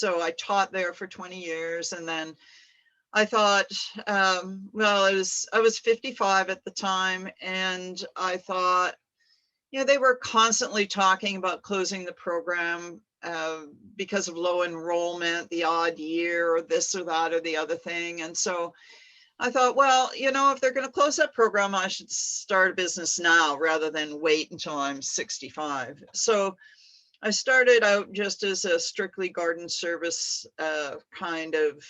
So I taught there for 20 years. And then I thought, well, I was 55 at the time. And I thought, they were constantly talking about closing the program because of low enrollment, the odd year, or this or that or the other thing. And so I thought, well, if they're going to close that program, I should start a business now rather than wait until I'm 65. So I started out just as a strictly garden service kind of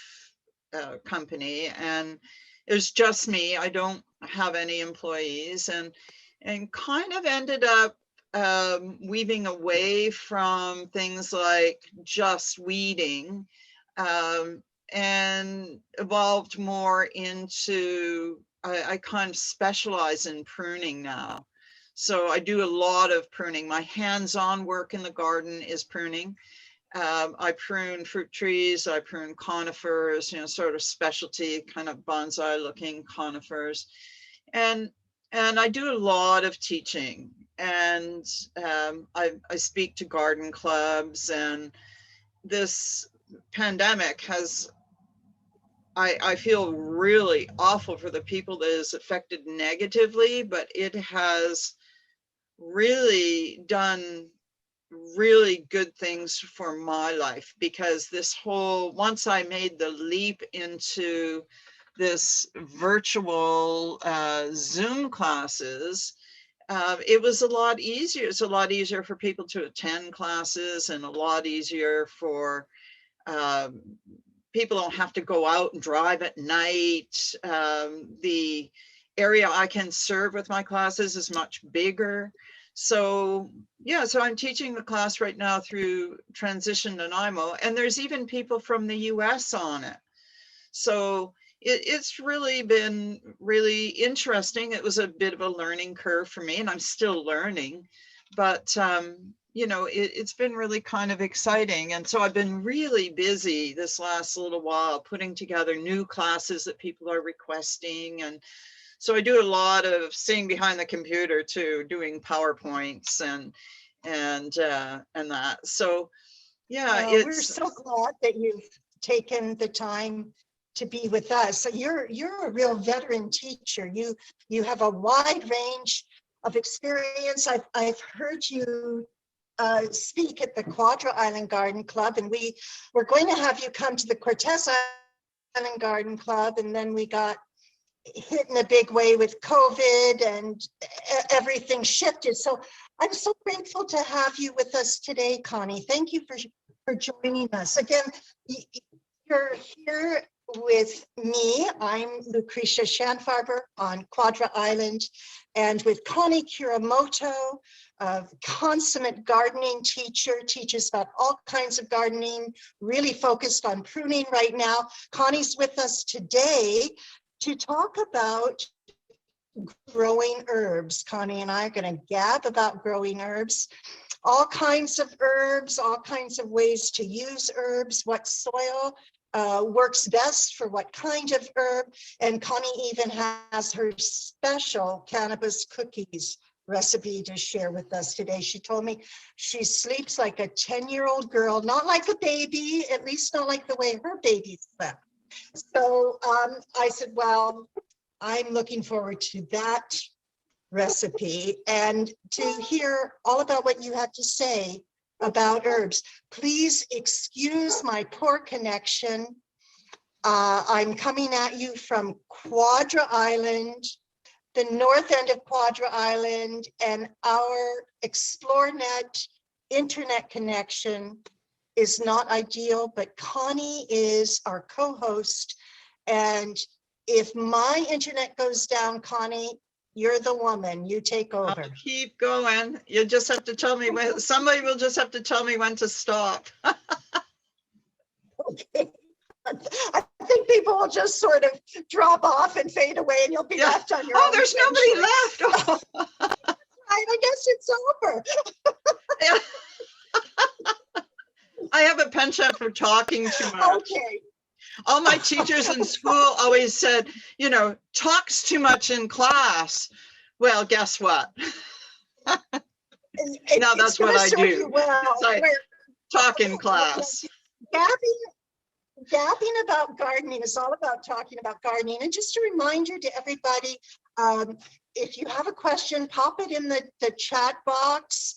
company. And it was just me. I don't have any employees, and kind of ended up weaving away from things like just weeding, and evolved more into, I kind of specialize in pruning now. So I do a lot of pruning. My hands-on work in the garden is pruning. I prune fruit trees, I prune conifers, sort of specialty kind of bonsai looking conifers. And I do a lot of teaching, and I speak to garden clubs, and this pandemic has, I feel really awful for the people that is affected negatively, but it has really done really good things for my life, because once I made the leap into this virtual Zoom classes, it was a lot easier. It's a lot easier for people to attend classes, and a lot easier for people don't have to go out and drive at night. The area I can serve with my classes is much bigger. So so I'm teaching the class right now through Transition Nanaimo, and there's even people from the US on it. So it's really been really interesting. It was a bit of a learning curve for me, and I'm still learning, but it's been really kind of exciting. And so I've been really busy this last little while putting together new classes that people are requesting. And so I do a lot of sitting behind the computer too, doing PowerPoints and that. So we're so glad that you've taken the time to be with us. So you're a real veteran teacher. You have a wide range of experience. I've heard you speak at the Quadra Island Garden Club, and we're going to have you come to the Cortez Island Garden Club, and then we got hit in a big way with COVID, and everything shifted. So I'm so grateful to have you with us today, Connie. Thank you for joining us. Again, you're here with me. I'm Lucretia Schanfarber on Quadra Island, and with Connie Kuramoto, a consummate gardening teacher, teaches about all kinds of gardening, really focused on pruning right now. Connie's with us today to talk about growing herbs. Connie and I are going to gab about growing herbs, all kinds of herbs, all kinds of ways to use herbs, what soil works best for what kind of herb. And Connie even has her special cannabis cookies recipe to share with us today. She told me she sleeps like a 10-year-old girl, not like a baby, at least not like the way her baby slept. So I said, well, I'm looking forward to that recipe and to hear all about what you had to say about herbs. Please excuse my poor connection. I'm coming at you from Quadra Island, the north end of Quadra Island, and our ExploreNet internet connection is not ideal, but Connie is our co-host. And if my internet goes down, Connie, you're the woman, you take over. I'll keep going. You just have to tell me when, somebody will just have to tell me when to stop. Okay. I think people will just sort of drop off and fade away, and you'll be left on your own. Oh, there's nobody left. Oh. Right, I guess it's over. I have a penchant for talking too much. Okay. All my teachers in school always said, talks too much in class. Well, guess what? Now that's what I do. Well, I talk in class. Gabbing About Gardening is all about talking about gardening. And just a reminder to everybody, if you have a question, pop it in the chat box.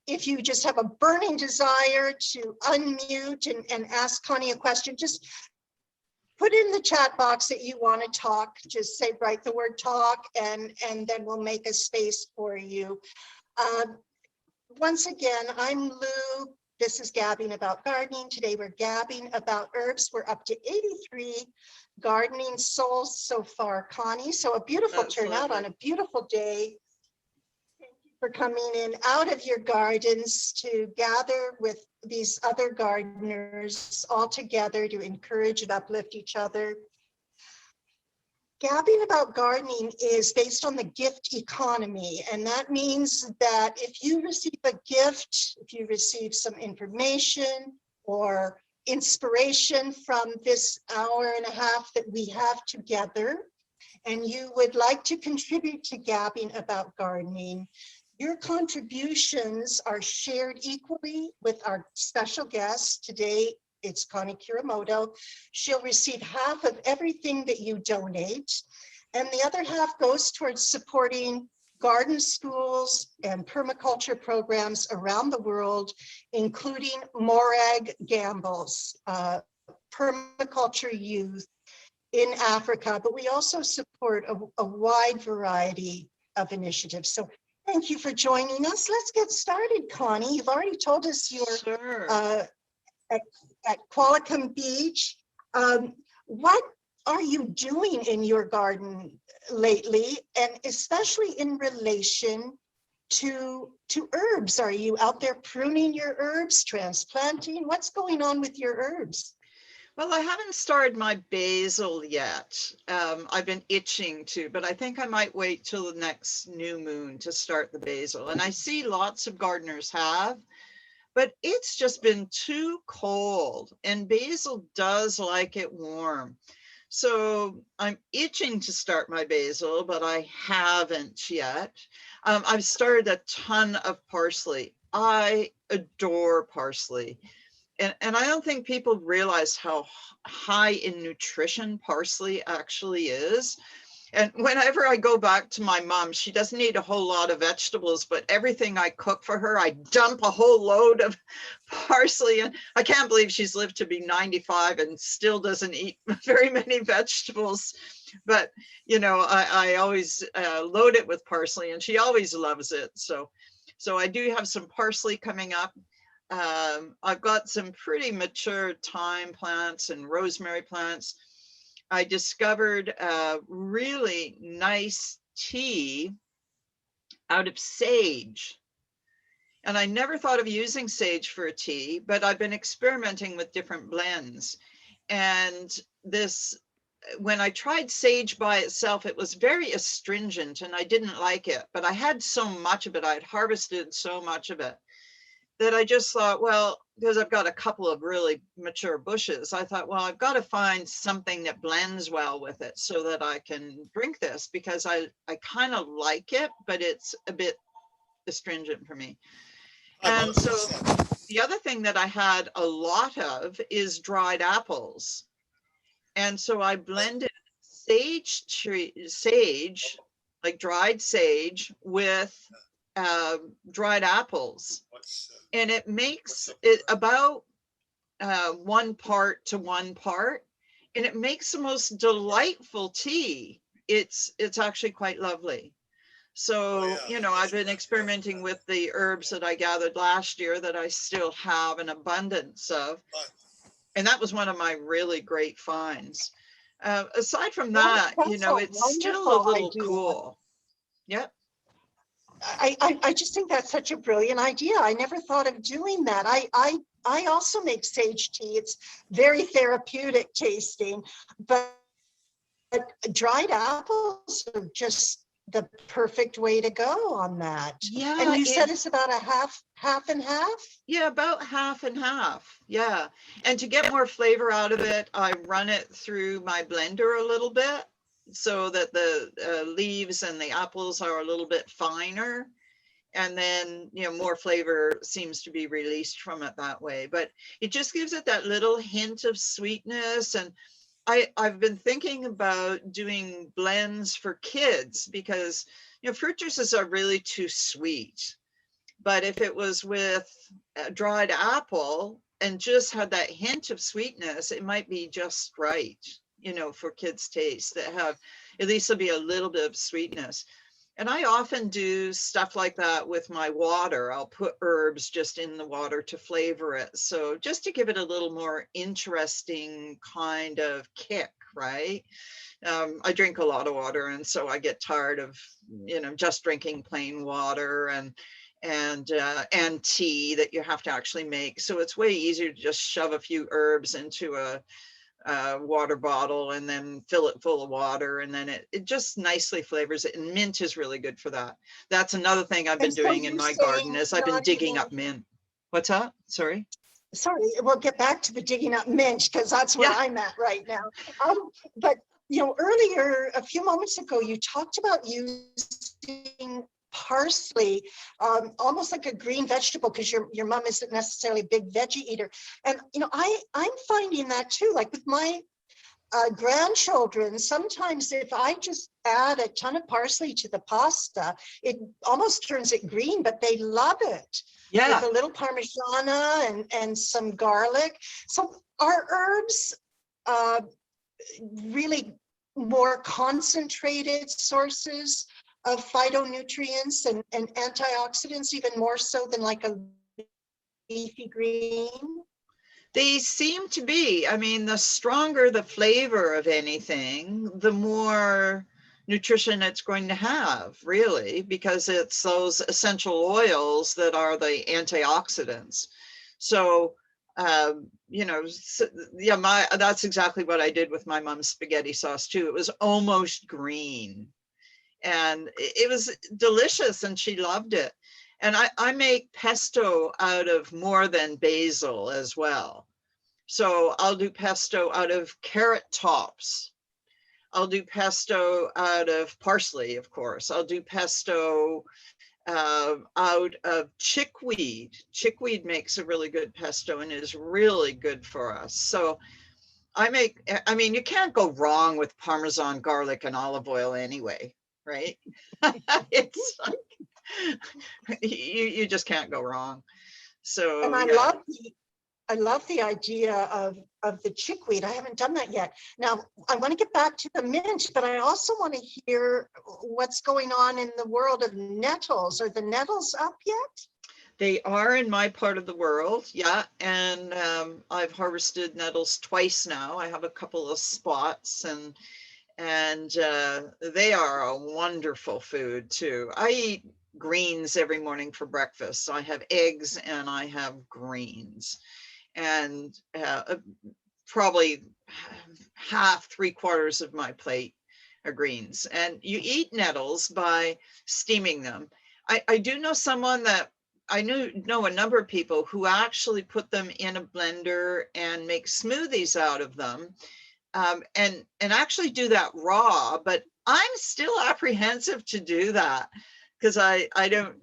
If you just have a burning desire to unmute and ask Connie a question, just put in the chat box that you want to talk. Just say, write the word talk, and then we'll make a space for you. Once again, I'm Lou. This is Gabbing About Gardening. Today we're gabbing about herbs. We're up to 83 gardening souls so far, Connie. So a beautiful turnout on a beautiful day. Thank you for coming in out of your gardens to gather with these other gardeners all together to encourage and uplift each other. Gabbing About Gardening is based on the gift economy, and that means that if you receive a gift, if you receive some information or inspiration from this hour and a half that we have together, and you would like to contribute to Gabbing About Gardening, your contributions are shared equally with our special guest today. It's Connie Kuramoto. She'll receive half of everything that you donate, and the other half goes towards supporting garden schools and permaculture programs around the world, including Morag Gamble's permaculture youth in Africa. But we also support a wide variety of initiatives. So thank you for joining us. Let's get started, Connie. You've already told us you're at Qualicum Beach. What are you doing in your garden lately, and especially in relation to herbs? Are you out there pruning your herbs, transplanting? What's going on with your herbs? Well, I haven't started my basil yet. I've been itching to, but I think I might wait till the next new moon to start the basil. And I see lots of gardeners have. But it's just been too cold, and basil does like it warm. So I'm itching to start my basil, but I haven't yet. I've started a ton of parsley. I adore parsley. And I don't think people realize how high in nutrition parsley actually is. And whenever I go back to my mom, she doesn't eat a whole lot of vegetables, but everything I cook for her, I dump a whole load of parsley. And I can't believe she's lived to be 95 and still doesn't eat very many vegetables. But, you know, I always load it with parsley, and she always loves it. So I do have some parsley coming up. I've got some pretty mature thyme plants and rosemary plants. I discovered a really nice tea out of sage. And I never thought of using sage for a tea, but I've been experimenting with different blends. And when I tried sage by itself, it was very astringent and I didn't like it, but I had so much of it, I had harvested so much of it, that I just thought, well, because I've got a couple of really mature bushes, I thought, well, I've got to find something that blends well with it so that I can drink this, because I kind of like it, but it's a bit astringent for me. And so the other thing that I had a lot of is dried apples. And so I blended sage, like dried sage, with dried apples, and it makes it about 1 part to 1 part, and it makes the most delightful tea. It's actually quite lovely. So, you know, I've been experimenting with the herbs that I gathered last year that I still have an abundance of, and that was one of my really great finds. Aside from that, you know, it's still a little cool. Yep. I just think that's such a brilliant idea. I never thought of doing that. I also make sage tea. It's very therapeutic tasting, but dried apples are just the perfect way to go on that. Yeah. And you said it's about a half and half? Yeah, about half and half. Yeah. And to get more flavor out of it, I run it through my blender a little bit, so that the leaves and the apples are a little bit finer. And then, more flavor seems to be released from it that way. But it just gives it that little hint of sweetness. And I've been thinking about doing blends for kids because, fruit juices are really too sweet. But if it was with a dried apple and just had that hint of sweetness, it might be just right, for kids' taste, that have, at least there'll be a little bit of sweetness. And I often do stuff like that with my water. I'll put herbs just in the water to flavor it. So just to give it a little more interesting kind of kick, right? I drink a lot of water, and so I get tired of, just drinking plain water and tea that you have to actually make. So it's way easier to just shove a few herbs into a water bottle and then fill it full of water, and then it just nicely flavors it. And mint is really good for that. That's another thing I've been And so doing in you're my garden, saying is I've been not digging even, up mint. What's that? Sorry. sorry, we'll get back to the digging up mint because that's where Yeah. I'm at right now. But earlier, a few moments ago, you talked about using parsley, almost like a green vegetable, because your mom isn't necessarily a big veggie eater. And I'm finding that too, like with my grandchildren, sometimes if I just add a ton of parsley to the pasta, it almost turns it green, but they love it. Yeah. With a little Parmigiana and some garlic. So are herbs really more concentrated sources of phytonutrients and antioxidants, even more so than like a leafy green? They seem to be. I mean, the stronger the flavor of anything, the more nutrition it's going to have, really, because it's those essential oils that are the antioxidants. So, yeah, that's exactly what I did with my mom's spaghetti sauce too. It was almost green, and it was delicious, and she loved it. And I make pesto out of more than basil as well. So I'll do pesto out of carrot tops. I'll do pesto out of parsley, of course. I'll do pesto out of chickweed. Chickweed makes a really good pesto and is really good for us. So I mean, you can't go wrong with Parmesan, garlic, and olive oil anyway, right? It's like, you just can't go wrong. So And yeah. I love the idea of the chickweed. I haven't done that yet. Now, I want to get back to the mint, but I also want to hear what's going on in the world of nettles. Are the nettles up yet? They are in my part of the world, yeah. And I've harvested nettles twice now. I have a couple of spots, and they are a wonderful food too. I eat greens every morning for breakfast. So I have eggs and I have greens, and probably half, 3/4 of my plate are greens. And you eat nettles by steaming them. I do know someone that I know a number of people who actually put them in a blender and make smoothies out of them, and actually do that raw. But I'm still apprehensive to do that because I don't.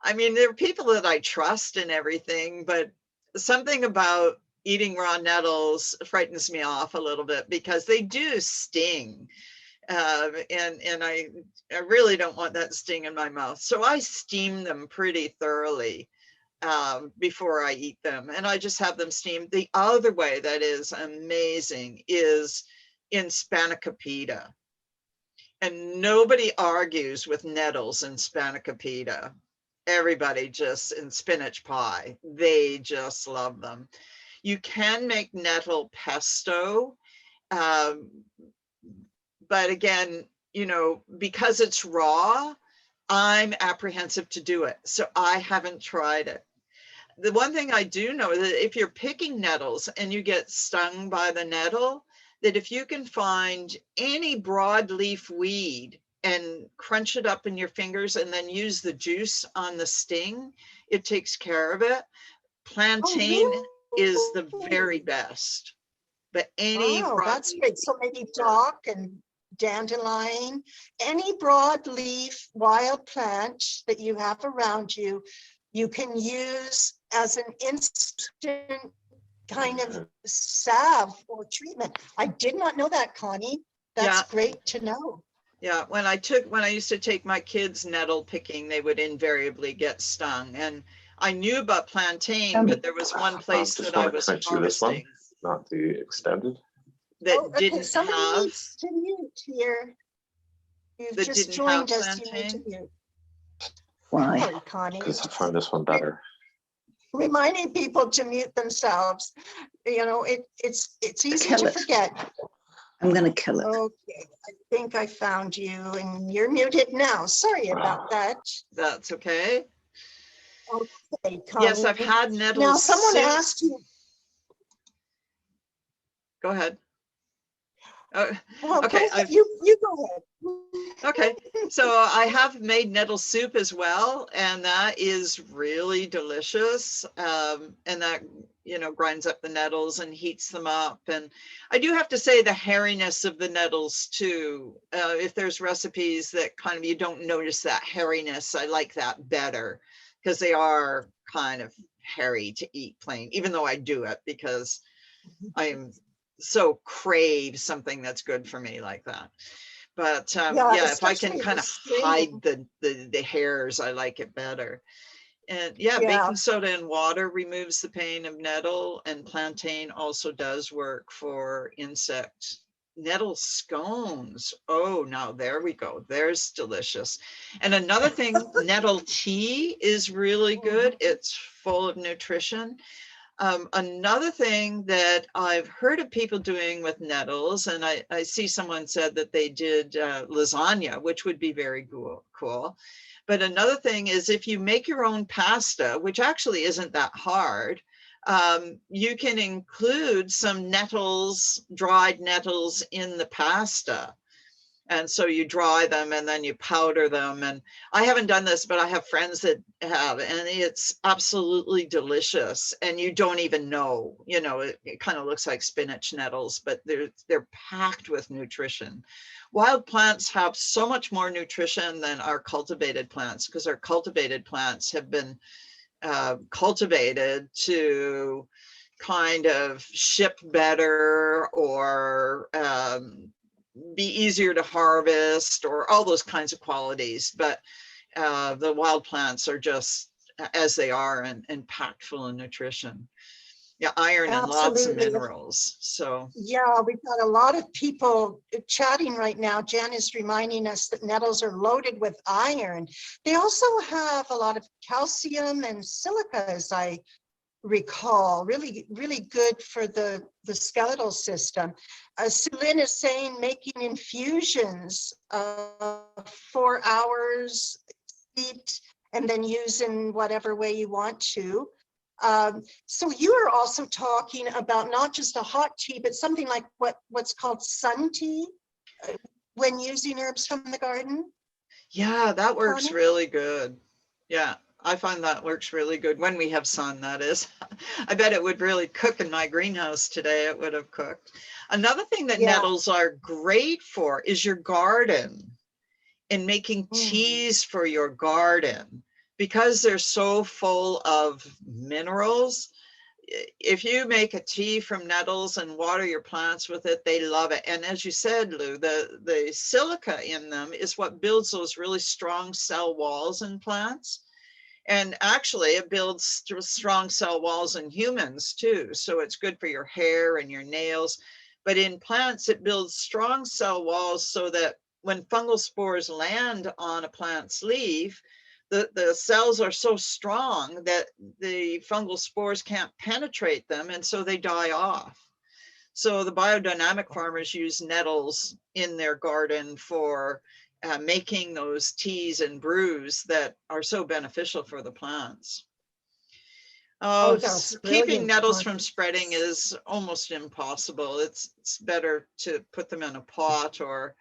I mean, there are people that I trust and everything, but something about eating raw nettles frightens me off a little bit because they do sting. And I really don't want that sting in my mouth. So I steam them pretty thoroughly before I eat them. And I just have them steamed. The other way that is amazing is in spanakopita. And nobody argues with nettles in spanakopita. Everybody just, in spinach pie, they just love them. You can make nettle pesto, um, but again, because it's raw, I'm apprehensive to do it. So I haven't tried it. The one thing I do know is that if you're picking nettles and you get stung by the nettle, that if you can find any broadleaf weed and crunch it up in your fingers and then use the juice on the sting, it takes care of it. Plantain Oh, is the really? very best, but any Wow, that's broadleaf great. So maybe dock and dandelion, any broadleaf wild plant that you have around you, you can use as an instant kind of salve or treatment. I did not know that, Connie. That's great to know. Yeah, when I used to take my kids nettle picking, they would invariably get stung. And I knew about plantain, but there was one place that I was harvesting. Not the extended. That didn't somebody have. needs to mute here. You've That just didn't joined have us. You need to plantain. mute. Why? Sorry, Connie. Because I find this one better. Reminding people to mute themselves. You know, it's easy Kill to it. forget. I'm going to kill it. Okay, I think I found you and you're muted now. Sorry about that. That's okay. Okay, Connie. Yes, I've had nettle Now, someone soup. asked you. Go ahead. Well, Okay, you go ahead. okay. So I have made nettle soup as well, and that is really delicious. And that, you know, grinds up the nettles and heats them up. And I do have to say the hairiness of the nettles too. If there's recipes that kind of, you don't notice that hairiness, I like that better because they are kind of hairy to eat plain, even though I do it because I am so crave something that's good for me like that. But yeah, if I can kind of hide the hairs, I like it better. And yeah, baking soda and water removes the pain of nettle, and plantain also does work for insect. Nettle scones. Oh, now there we go. There's delicious. And another thing, nettle tea is really good. It's full of nutrition. Another thing that I've heard of people doing with nettles, and I see someone said that they did lasagna, which would be very cool. But another thing is if you make your own pasta, which actually isn't that hard, you can include some nettles, dried nettles in the pasta. And so you dry them and then you powder them. And I haven't done this, but I have friends that have, and it's absolutely delicious. And you don't even know, you know, it kind of looks like spinach nettles, but they're packed with nutrition. Wild plants have so much more nutrition than our cultivated plants, because our cultivated plants have been cultivated to kind of ship better or be easier to harvest or all those kinds of qualities. But the wild plants are just as they are and packed full of nutrition. Yeah, iron and lots of minerals. So yeah, we've got a lot of people chatting right now. Jen is reminding us that nettles are loaded with iron. They also have a lot of calcium and silica, as I recall. Really, really good for the skeletal system. Celine is saying making infusions 4 hours steeped and then using whatever way you want to. So you are also talking about not just a hot tea, but something like what's called sun tea when using herbs from the garden. Yeah, that works Connie? really good. Yeah, I find that works really good when we have sun, that is. I bet it would really cook in my greenhouse today. It would have cooked. Another thing that nettles are great for is your garden and making teas for your garden. Because they're so full of minerals, if you make a tea from nettles and water your plants with it, they love it. And as you said, Lou, the silica in them is what builds those really strong cell walls in plants. And actually it builds strong cell walls in humans too. So it's good for your hair and your nails. But in plants, it builds strong cell walls so that when fungal spores land on a plant's leaf, the cells are so strong that the fungal spores can't penetrate them, and so they die off. So the biodynamic farmers use nettles in their garden for making those teas and brews that are so beneficial for the plants. Keeping nettles from spreading is almost impossible. It's better to put them in a pot or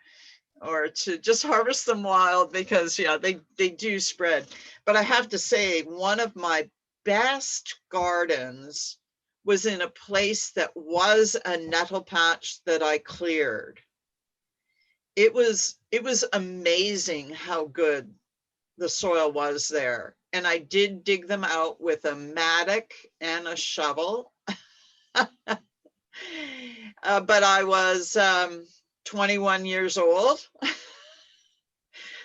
to just harvest them wild, because yeah, they do spread. But I have to say, one of my best gardens was in a place that was a nettle patch that I cleared. it was amazing how good the soil was there. And I did dig them out with a mattock and a shovel. But I was 21 years old.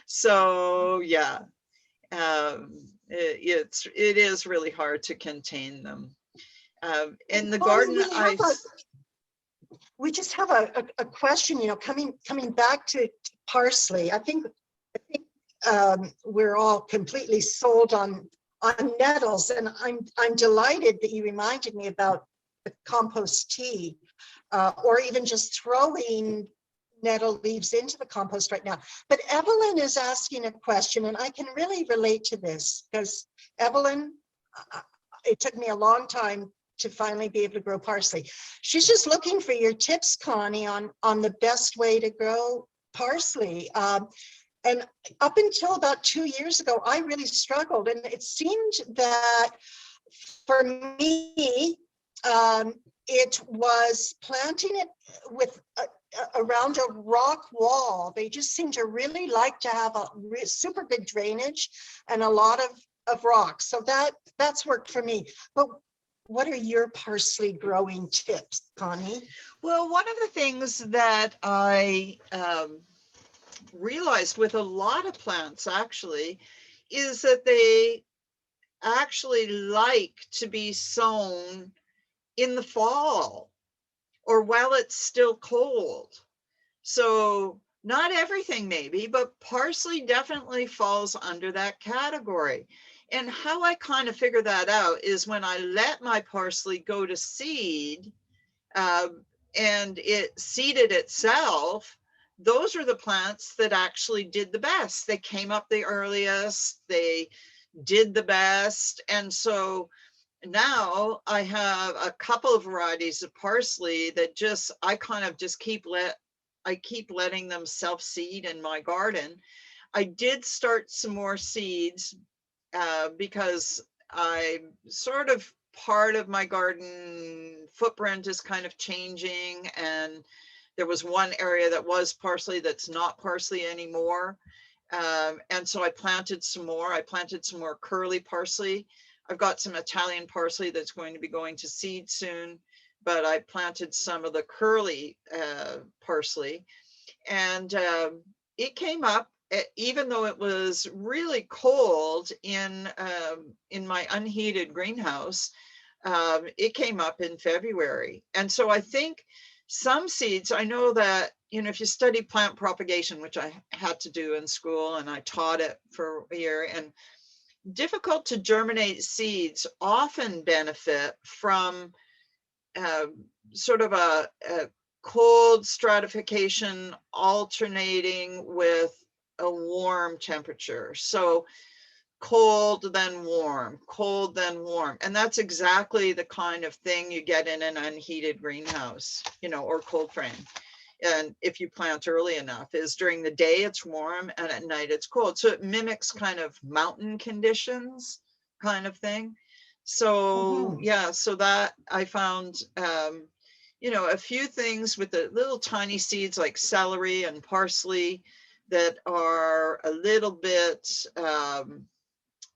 So yeah, it is really hard to contain them. In the garden, we just have a question, you know, coming back to parsley. I think we're all completely sold on nettles, and I'm delighted that you reminded me about the compost tea, or even just throwing nettle leaves into the compost right now. But Evelyn is asking a question, and I can really relate to this because Evelyn, it took me a long time to finally be able to grow parsley. She's just looking for your tips, Connie, on the best way to grow parsley. And up until about 2 years ago, I really struggled. And it seemed that for me, it was planting it with around a rock wall. They just seem to really like to have a super good drainage and a lot of rocks. So that's worked for me. But what are your parsley growing tips, Connie? Well, one of the things that I realized with a lot of plants actually is that they actually like to be sown in the fall or while it's still cold. So not everything maybe, but parsley definitely falls under that category. And how I kind of figure that out is when I let my parsley go to seed, and it seeded itself, those are the plants that actually did the best. They came up the earliest, they did the best. And so now I have a couple of varieties of parsley that I kind of just keep letting them self-seed in my garden. I did start some more seeds because I sort of part of my garden footprint is kind of changing, and there was one area that was parsley that's not parsley anymore. And so I planted some more. I planted some more curly parsley. I've got some Italian parsley that's going to be going to seed soon, but I planted some of the curly parsley, and it came up even though it was really cold in my unheated greenhouse. It came up in February. And so I think some seeds, I know that, you know, if you study plant propagation, which I had to do in school and I taught it for a year, and difficult to germinate seeds often benefit from sort of a cold stratification alternating with a warm temperature. So cold, then warm, cold, then warm. And that's exactly the kind of thing you get in an unheated greenhouse, you know, or cold frame. And if you plant early enough, is during the day it's warm and at night it's cold. So it mimics kind of mountain conditions kind of thing. So yeah, so that I found, you know, a few things with the little tiny seeds like celery and parsley that are a little bit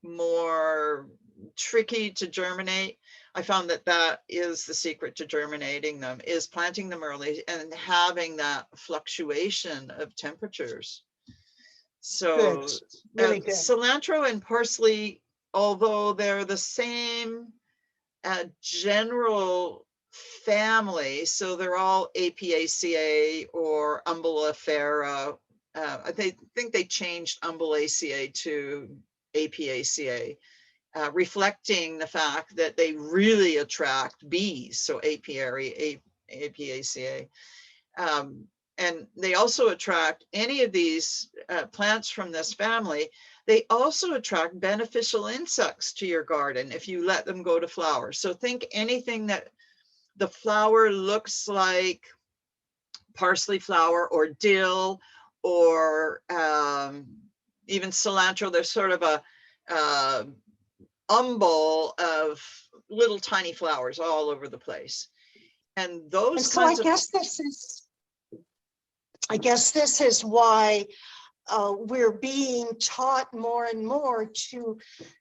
more tricky to germinate. I found that is the secret to germinating them, is planting them early and having that fluctuation of temperatures. So good. Really good. Cilantro and parsley, although they're the same general family, so they're all Apiaceae or Umbellifera. I think they changed Umbellacea to Apiaceae, reflecting the fact that they really attract bees, so Apiaceae. And they also attract any of these plants from this family. They also attract beneficial insects to your garden if you let them go to flower. So think anything that the flower looks like parsley flower or dill or even cilantro. There's sort of a umbel of little tiny flowers all over the place. And those and so I guess I guess this is why we're being taught more and more to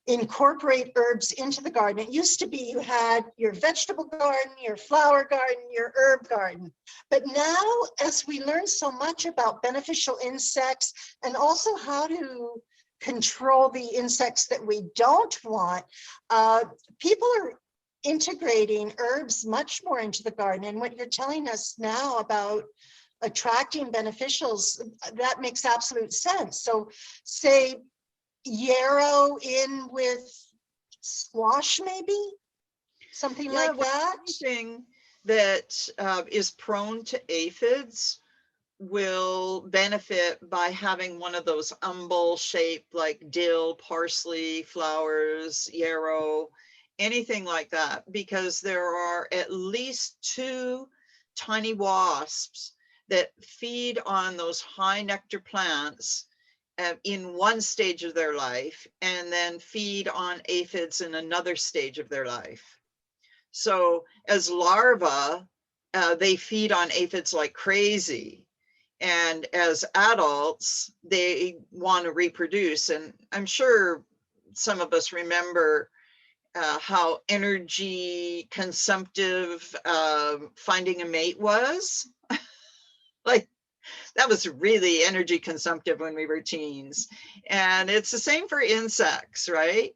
incorporate herbs into the garden. It used to be you had your vegetable garden, your flower garden, your herb garden. But now, as we learn so much about beneficial insects and also how to control the insects that we don't want, people are integrating herbs much more into the garden. And what you're telling us now about attracting beneficials, that makes absolute sense. So say yarrow in with squash, maybe something like that. Anything that is prone to aphids will benefit by having one of those umbel shaped, like dill, parsley, flowers, yarrow, anything like that, because there are at least 2 tiny wasps that feed on those high nectar plants in one stage of their life, and then feed on aphids in another stage of their life. So as larvae, they feed on aphids like crazy. And as adults, they want to reproduce. And I'm sure some of us remember how energy consumptive finding a mate was. Like, that was really energy consumptive when we were teens. And it's the same for insects, right?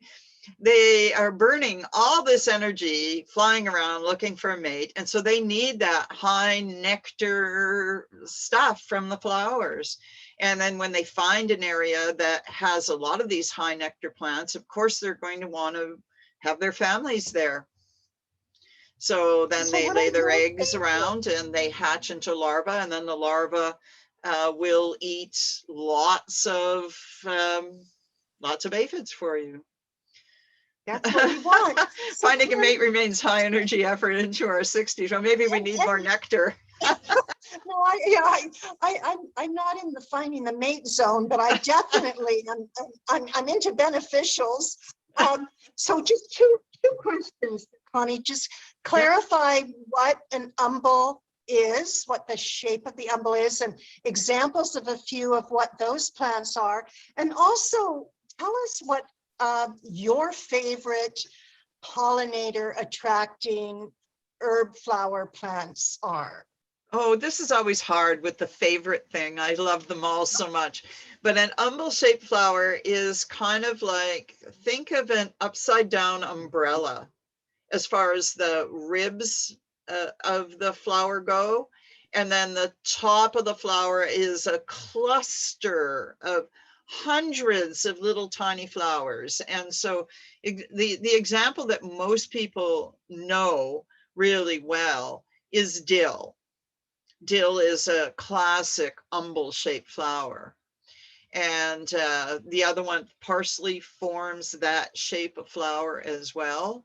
They are burning all this energy flying around looking for a mate. And so they need that high nectar stuff from the flowers. And then when they find an area that has a lot of these high nectar plants, of course, they're going to want to have their families there. So then they lay their eggs around and they hatch into larvae, and then the larva will eat lots of aphids for you. That's what we want. Finding a mate remains high energy effort into our 60s. Well, maybe we need more nectar. No, I'm not in the finding the mate zone, but I definitely I'm into beneficials. So just two questions, Connie. Just clarify what an umbel is, what the shape of the umbel is, and examples of a few of what those plants are, and also tell us what your favorite pollinator attracting herb flower plants are. Oh, this is always hard with the favorite thing. I love them all so much. But an umbel-shaped flower is kind of like, think of an upside down umbrella as far as the ribs of the flower go. And then the top of the flower is a cluster of hundreds of little tiny flowers. And so the example that most people know really well is dill. Dill is a classic umbel-shaped flower. And the other one, parsley, forms that shape of flower as well.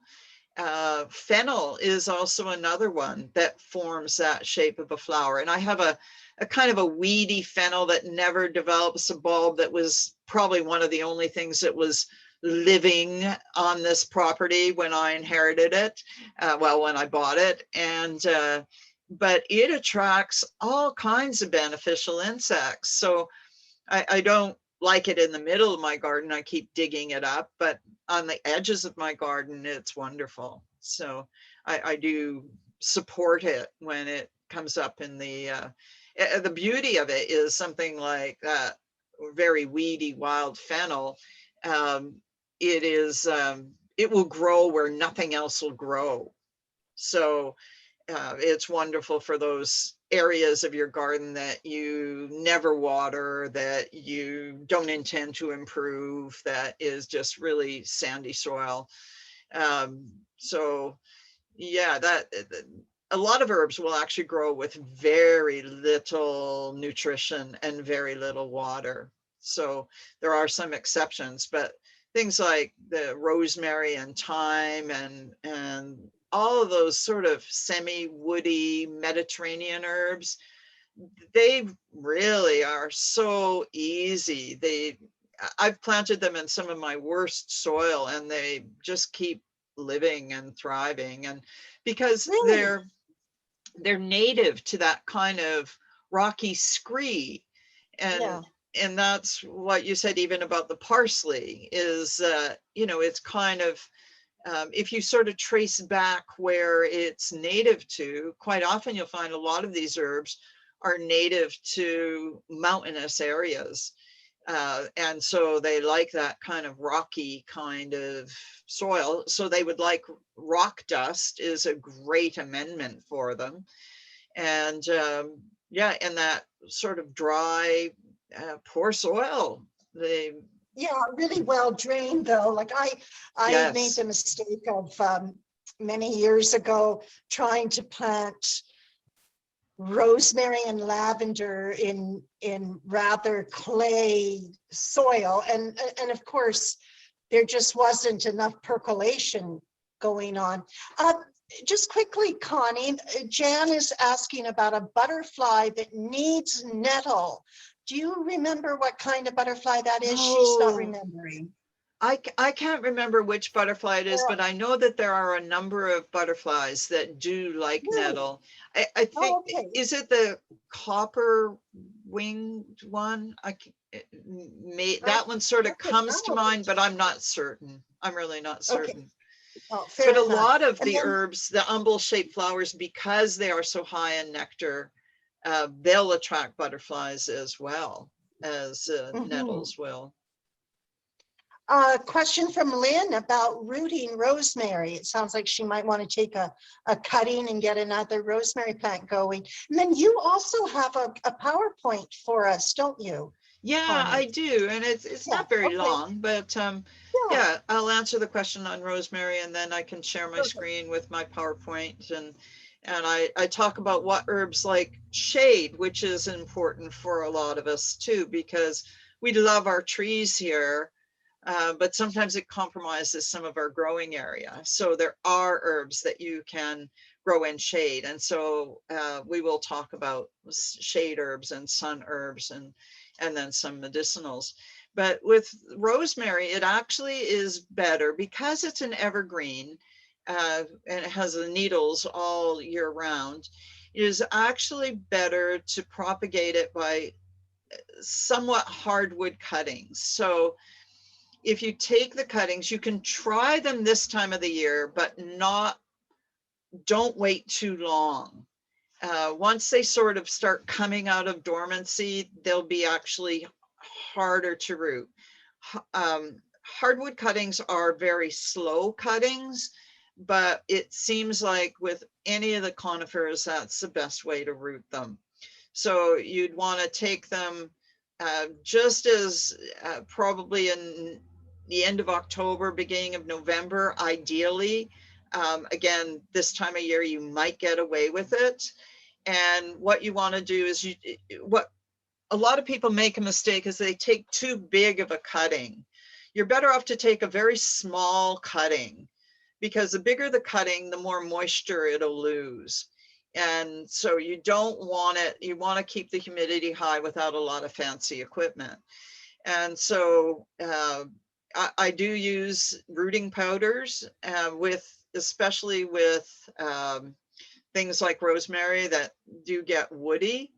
Fennel is also another one that forms that shape of a flower. And I have a kind of a weedy fennel that never develops a bulb, that was probably one of the only things that was living on this property when I inherited it, when I bought it. And but it attracts all kinds of beneficial insects. So I don't like it in the middle of my garden. I keep digging it up, but on the edges of my garden, it's wonderful. So I do support it when it comes up in the beauty of it is something like that very weedy wild fennel. It will grow where nothing else will grow. So it's wonderful for those areas of your garden that you never water, that you don't intend to improve, that is just really sandy soil. So yeah, a lot of herbs will actually grow with very little nutrition and very little water. So there are some exceptions, but things like the rosemary and thyme and all of those sort of semi-woody Mediterranean herbs, they really are so easy. I've planted them in some of my worst soil and they just keep living and thriving. And because they're native to that kind of rocky scree. And Yeah. and that's what you said even about the parsley is, you know, it's kind of, if you sort of trace back where it's native to, quite often you'll find a lot of these herbs are native to mountainous areas. And so they like that kind of rocky kind of soil. So they would like rock dust is a great amendment for them. And yeah, and that sort of dry, poor soil. They, Yeah, really well drained though. Like I made yes. the mistake of many years ago trying to plant rosemary and lavender in rather clay soil, and of course there just wasn't enough percolation going on. Just quickly, Connie, Jan is asking about a butterfly that needs nettle. Do you remember what kind of butterfly that is? She's not Oh, remembering. I can't remember which butterfly it is, Well, but I know that there are a number of butterflies that do like really? nettle. I think, Oh, okay. is it the copper winged one? I That one sort of check it comes to out. mind, but I'm not certain. I'm really not Okay. certain. Oh, But fair a enough. lot of And the then, herbs, the umbel-shaped flowers, because they are so high in nectar, they'll attract butterflies as well as mhm. nettles will. Question from Lynn about rooting rosemary. It sounds like she might want to take a cutting and get another rosemary plant going. And then you also have a PowerPoint for us, don't you, Yeah, I Connie? do, and it's Yeah, not very okay. long, but Yeah, yeah, I'll answer the question on rosemary, and then I can share my perfect. screen with my PowerPoint, and I talk about what herbs like shade, which is important for a lot of us too, because we love our trees here, but sometimes it compromises some of our growing area. So there are herbs that you can grow in shade, and so we will talk about shade herbs and sun herbs and then some medicinals. But with rosemary, it actually is better because it's an evergreen, and it has the needles all year round. It is actually better to propagate it by somewhat hardwood cuttings. So if you take the cuttings, you can try them this time of the year, but don't wait too long. Once they sort of start coming out of dormancy, they'll be actually harder to root. Hardwood cuttings are very slow cuttings, but it seems like with any of the conifers, that's the best way to root them. So you'd want to take them just as probably in the end of October, beginning of November, ideally. Again, this time of year, you might get away with it. And what you want to do is what a lot of people make a mistake is they take too big of a cutting. You're better off to take a very small cutting, because the bigger the cutting, the more moisture it'll lose. And so you don't want it, you want to keep the humidity high without a lot of fancy equipment. And so I do use rooting powders especially with things like rosemary that do get woody.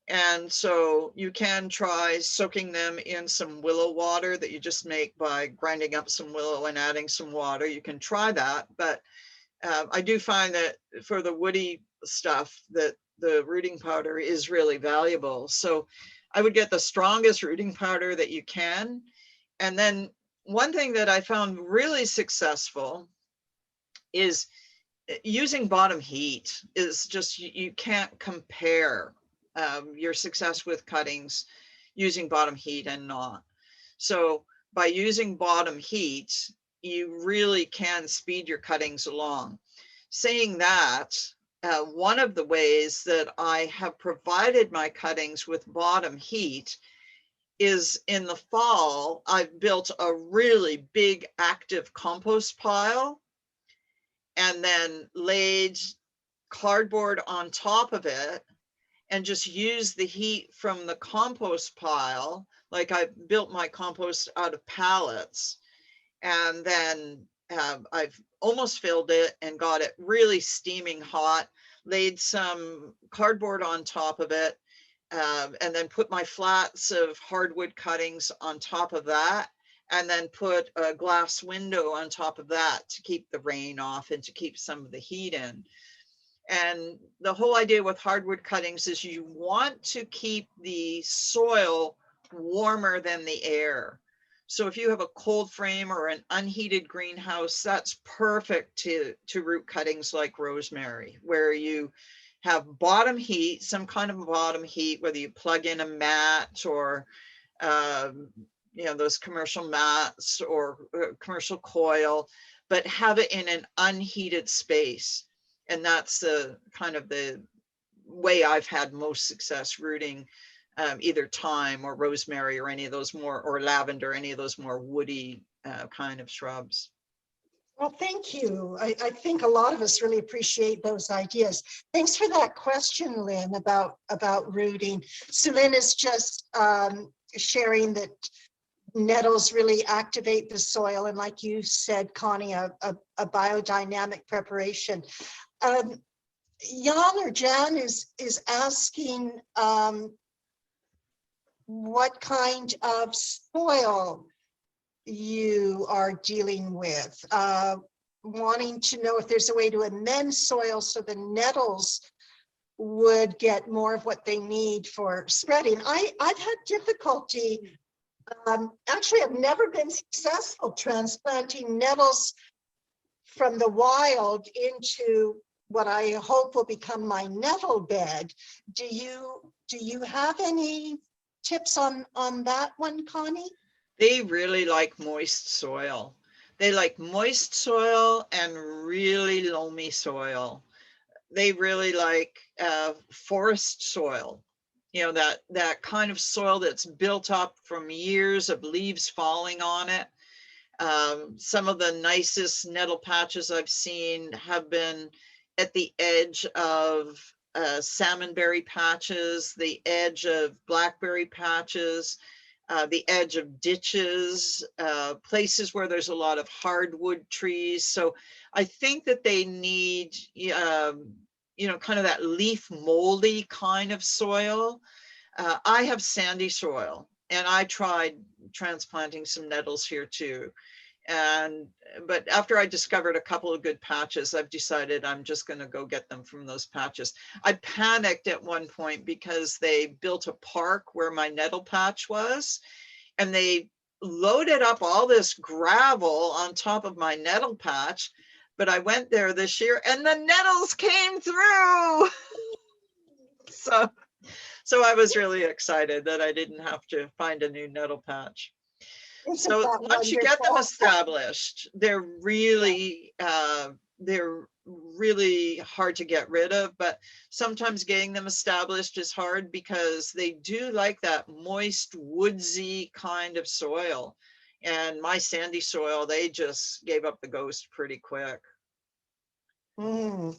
And so you can try soaking them in some willow water that you just make by grinding up some willow and adding some water. You can try that, but I do find that for the woody stuff that the rooting powder is really valuable. So I would get the strongest rooting powder that you can. And then one thing that I found really successful is using bottom heat. Is just, you can't compare your success with cuttings using bottom heat and not. So by using bottom heat, you really can speed your cuttings along. Saying that, one of the ways that I have provided my cuttings with bottom heat is in the fall, I've built a really big active compost pile and then laid cardboard on top of it and just use the heat from the compost pile. Like I built my compost out of pallets, and then I've almost filled it and got it really steaming hot, laid some cardboard on top of it, and then put my flats of hardwood cuttings on top of that, and then put a glass window on top of that to keep the rain off and to keep some of the heat in. And the whole idea with hardwood cuttings is you want to keep the soil warmer than the air. So if you have a cold frame or an unheated greenhouse, that's perfect to root cuttings like rosemary, where you have bottom heat, some kind of bottom heat, whether you plug in a mat or those commercial mats or commercial coil, but have it in an unheated space. And that's the kind of the way I've had most success rooting either thyme or rosemary or any of those more, or lavender, any of those more woody kind of shrubs. Well, thank you. I think a lot of us really appreciate those ideas. Thanks for that question, Lynn, about rooting. So Lynn is just sharing that nettles really activate the soil. And like you said, Connie, a biodynamic preparation. Jan or Jan is asking what kind of soil you are dealing with, wanting to know if there's a way to amend soil so the nettles would get more of what they need for spreading. I've had difficulty, actually I've never been successful transplanting nettles from the wild into what I hope will become my nettle bed. Do you have any tips on that one, Connie? They really like moist soil. They like moist soil and really loamy soil. They really like forest soil. That kind of soil that's built up from years of leaves falling on it. Some of the nicest nettle patches I've seen have been at the edge of salmonberry patches, the edge of blackberry patches, the edge of ditches, places where there's a lot of hardwood trees. So I think that they need, kind of that leaf moldy kind of soil. I have sandy soil, and I tried transplanting some nettles here too. But after I discovered a couple of good patches, I've decided I'm just going to go get them from those patches. I panicked at one point because they built a park where my nettle patch was, and they loaded up all this gravel on top of my nettle patch. But I went there this year and the nettles came through. So I was really excited that I didn't have to find a new nettle patch. So once you get them established, they're really hard to get rid of, but sometimes getting them established is hard because they do like that moist, woodsy kind of soil. And my sandy soil, they just gave up the ghost pretty quick. Well,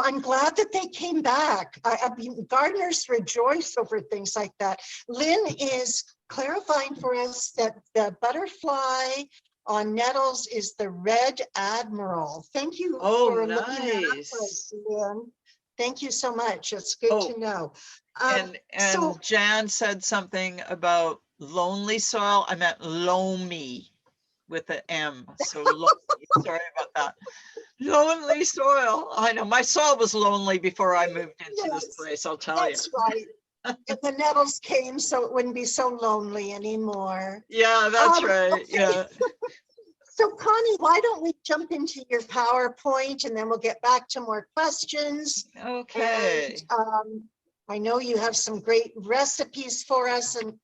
I'm glad that they came back. I mean, gardeners rejoice over things like that. Lynn is clarifying for us that the butterfly on nettles is the red admiral. Thank you for looking that up for us, Lynn. Thank you so much. It's good to know. And so, Jan said something about lonely soil. I meant loamy with an M. So lonely. Sorry about that. Lonely soil. I know my soil was lonely before I moved into this place, I'll tell you. That's right. If the nettles came, so it wouldn't be so lonely anymore. Yeah, that's right. Okay. Yeah. So Connie, why don't we jump into your PowerPoint and then we'll get back to more questions. Okay. And, I know you have some great recipes for us, and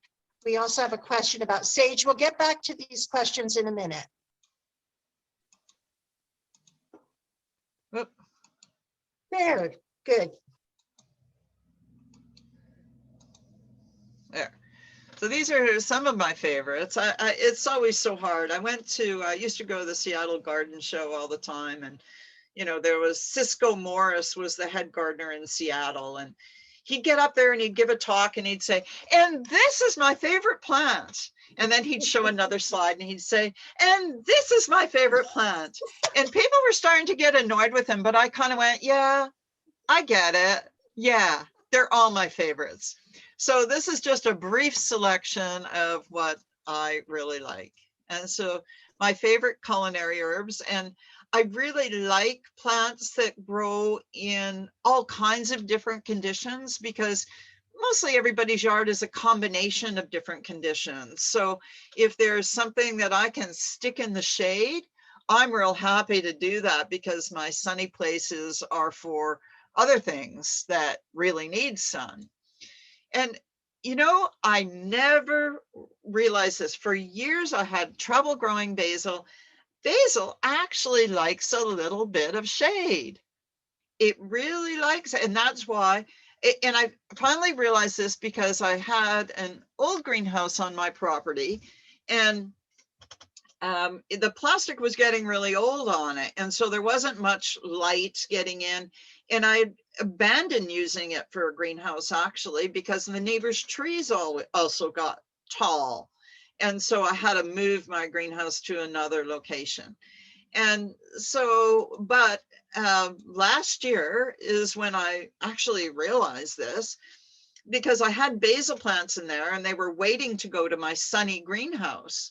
we also have a question about sage. We'll get back to these questions in a minute. Whoop. There, good. There. So these are some of my favorites. It's always so hard. I used to go to the Seattle Garden Show all the time, and there was Cisco Morris was the head gardener in Seattle, and he'd get up there and he'd give a talk and he'd say, and this is my favorite plant. And then he'd show another slide and he'd say, and this is my favorite plant. And people were starting to get annoyed with him, but I kind of went, yeah, I get it. Yeah, they're all my favorites. So this is just a brief selection of what I really like. And so my favorite culinary herbs, and I really like plants that grow in all kinds of different conditions, because mostly everybody's yard is a combination of different conditions. So if there's something that I can stick in the shade, I'm real happy to do that, because my sunny places are for other things that really need sun. And I never realized this. For years, I had trouble growing basil. Basil actually likes a little bit of shade. It really likes it. And that's why, and I finally realized this because I had an old greenhouse on my property, and the plastic was getting really old on it. And so there wasn't much light getting in. And I abandoned using it for a greenhouse, actually, because the neighbor's trees also got tall. And so I had to move my greenhouse to another location. And so, but last year is when I actually realized this, because I had basil plants in there and they were waiting to go to my sunny greenhouse.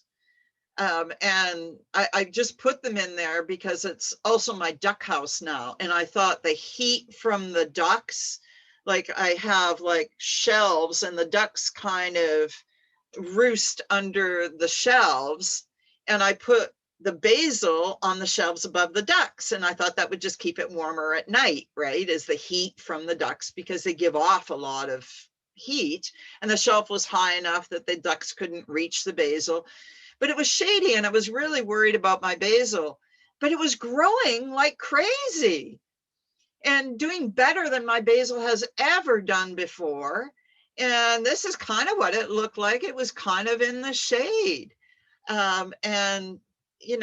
And I just put them in there because it's also my duck house now. And I thought the heat from the ducks, like I have like shelves and the ducks kind of roost under the shelves. And I put the basil on the shelves above the ducks. And I thought that would just keep it warmer at night, right? Is the heat from the ducks, because they give off a lot of heat. And the shelf was high enough that the ducks couldn't reach the basil. But it was shady, and I was really worried about my basil, but it was growing like crazy and doing better than my basil has ever done before. And this is kind of what it looked like. It was kind of in the shade. And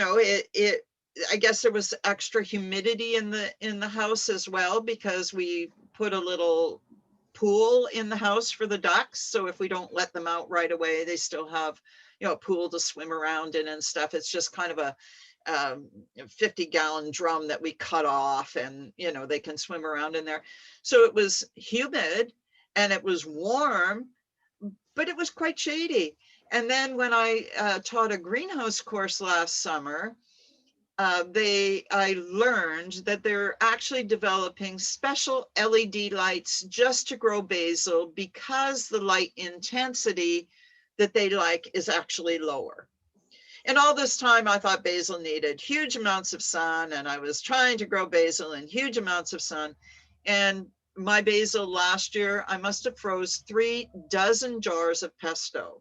I guess there was extra humidity in the house as well, because we put a little pool in the house for the ducks. So if we don't let them out right away, they still have a pool to swim around in and stuff. It's just kind of a 50-gallon drum that we cut off, and they can swim around in there. So it was humid and it was warm, but it was quite shady. And then when I taught a greenhouse course last summer, I learned that they're actually developing special LED lights just to grow basil, because the light intensity that they like is actually lower. And all this time I thought basil needed huge amounts of sun, and I was trying to grow basil in huge amounts of sun. And my basil last year, I must have froze 3 dozen jars of pesto.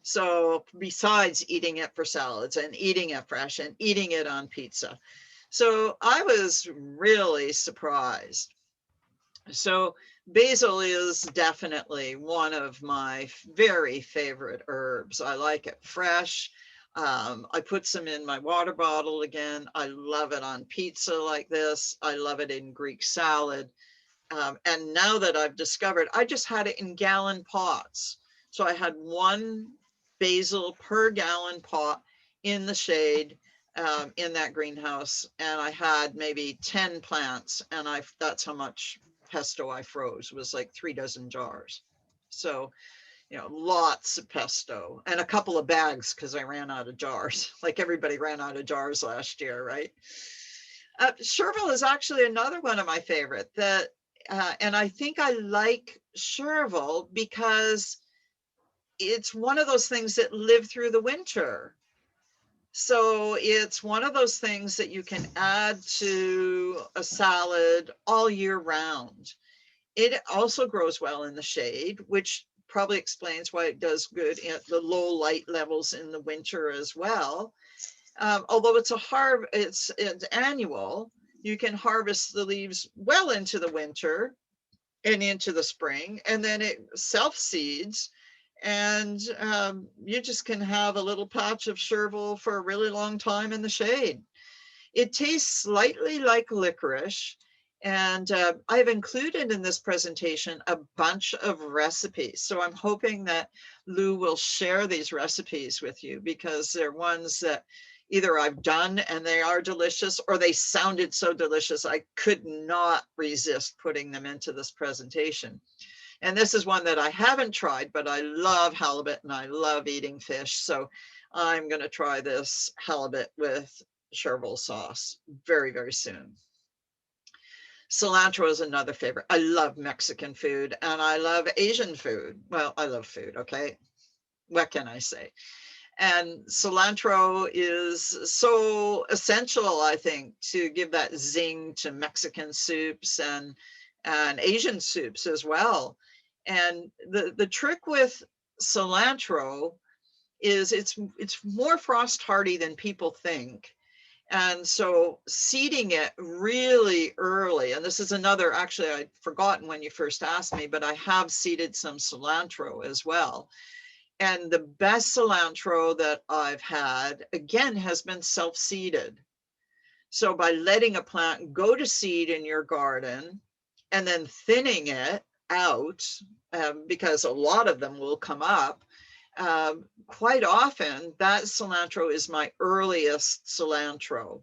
So besides eating it for salads and eating it fresh and eating it on pizza. So I was really surprised. So basil is definitely one of my very favorite herbs. I like it fresh. I put some in my water bottle again. I love it on pizza like this. I love it in Greek salad. And now that I've discovered, I just had it in gallon pots. So I had 1 basil per gallon pot in the shade in that greenhouse. And I had maybe 10 plants, and that's how much pesto I froze. It was like 3 dozen jars. So, lots of pesto, and a couple of bags because I ran out of jars. Like everybody ran out of jars last year, right? Chervil is actually another one of my favorite. And I think I like chervil because it's one of those things that live through the winter. So it's one of those things that you can add to a salad all year round. It also grows well in the shade, which probably explains why it does good at the low light levels in the winter as well. Although it's annual, you can harvest the leaves well into the winter and into the spring, and then it self-seeds, and you just can have a little patch of chervil for a really long time in the shade. It tastes slightly like licorice, and I've included in this presentation a bunch of recipes. So I'm hoping that Lou will share these recipes with you, because they're ones that either I've done and they are delicious, or they sounded so delicious I could not resist putting them into this presentation. And this is one that I haven't tried, but I love halibut and I love eating fish. So I'm going to try this halibut with chervil sauce very, very soon. Cilantro is another favorite. I love Mexican food and I love Asian food. Well, I love food, okay? What can I say? And cilantro is so essential, I think, to give that zing to Mexican soups and Asian soups as well. And the trick with cilantro is it's more frost hardy than people think. And so seeding it really early, and this is another, actually, I'd forgotten when you first asked me, but I have seeded some cilantro as well. And the best cilantro that I've had, again, has been self-seeded. So by letting a plant go to seed in your garden and then thinning it out, because a lot of them will come up, quite often that cilantro is my earliest cilantro.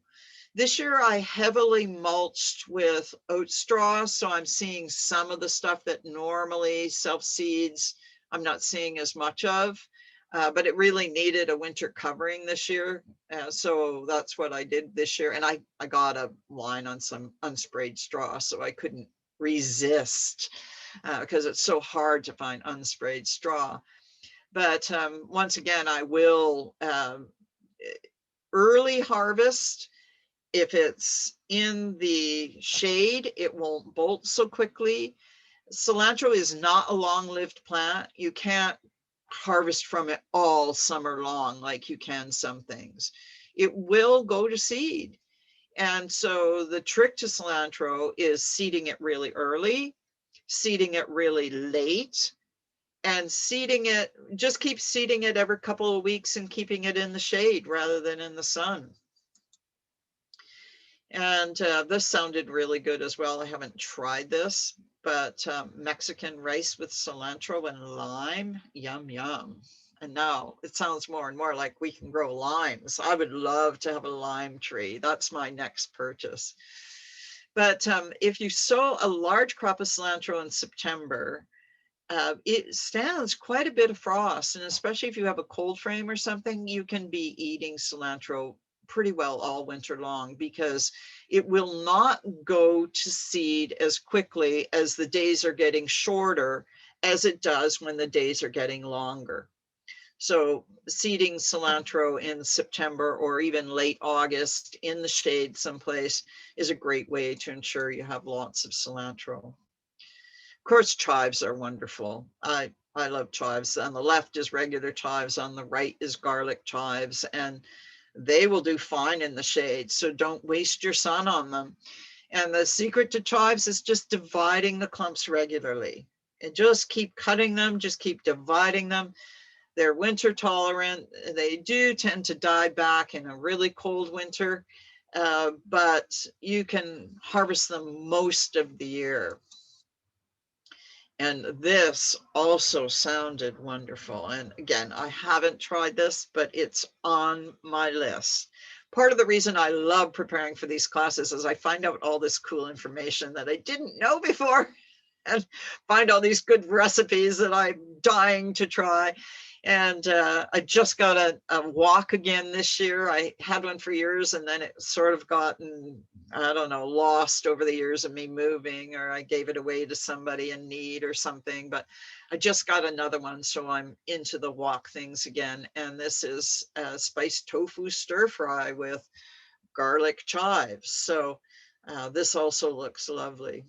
This year I heavily mulched with oat straw, so I'm seeing some of the stuff that normally self-seeds I'm not seeing as much of, but it really needed a winter covering this year. So that's what I did this year. And I got a line on some unsprayed straw, so I couldn't resist because it's so hard to find unsprayed straw. But once again, I will early harvest. If it's in the shade, it won't bolt so quickly. Cilantro is not a long-lived plant. You can't harvest from it all summer long like you can some things. It will go to seed. And so the trick to cilantro is seeding it really early, seeding it really late, and seeding it, just keep seeding it every couple of weeks and keeping it in the shade rather than in the sun. And this sounded really good as well. I haven't tried this, but Mexican rice with cilantro and lime, yum, yum. And now it sounds more and more like we can grow limes. I would love to have a lime tree. That's my next purchase. But if you sow a large crop of cilantro in September, it stands quite a bit of frost. And especially if you have a cold frame or something, you can be eating cilantro pretty well all winter long, because it will not go to seed as quickly as the days are getting shorter as it does when the days are getting longer. So seeding cilantro in September or even late August in the shade someplace is a great way to ensure you have lots of cilantro. Of course, chives are wonderful. I love chives. On the left is regular chives, on the right is garlic chives, and they will do fine in the shade, so don't waste your sun on them. And the secret to chives is just dividing the clumps regularly. And just keep cutting them, just keep dividing them. They're winter tolerant. They do tend to die back in a really cold winter, but you can harvest them most of the year. And this also sounded wonderful. And again, I haven't tried this, but it's on my list. Part of the reason I love preparing for these classes is I find out all this cool information that I didn't know before, and find all these good recipes that I'm dying to try. And I just got a wok again this year. I had one for years, and then it sort of gotten, I don't know, lost over the years of me moving, or I gave it away to somebody in need or something. But I just got another one, so I'm into the wok things again. And this is a spiced tofu stir fry with garlic chives. So this also looks lovely.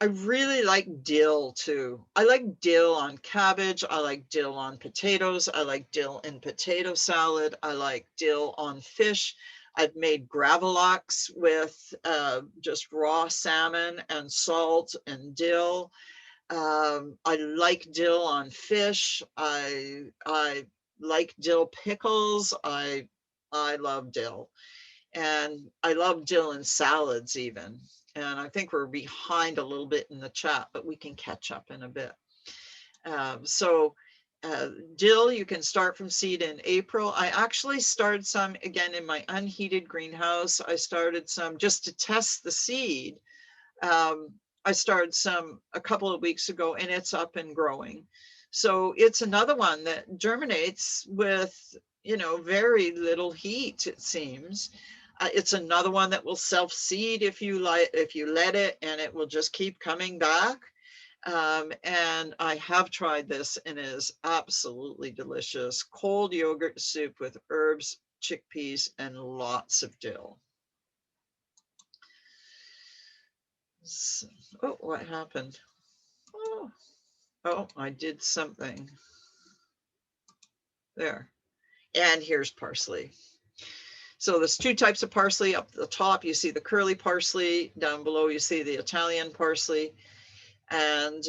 I really like dill too. I like dill on cabbage. I like dill on potatoes. I like dill in potato salad. I like dill on fish. I've made gravlax with just raw salmon and salt and dill. I like dill on fish. I like dill pickles. I love dill. And I love dill in salads even. And I think we're behind a little bit in the chat, but we can catch up in a bit. Dill, you can start from seed in April. I actually started some, again, in my unheated greenhouse. I started some just to test the seed. I started some a couple of weeks ago, and it's up and growing. So it's another one that germinates with, you know, very little heat, it seems. It's another one that will self-seed if you let it, and it will just keep coming back. And I have tried this, and it is absolutely delicious. Cold yogurt soup with herbs, chickpeas, and lots of dill. So, oh, what happened? Oh, I did something. There. And here's parsley. So there's two types of parsley. Up the top, you see the curly parsley. Down below, you see the Italian parsley. And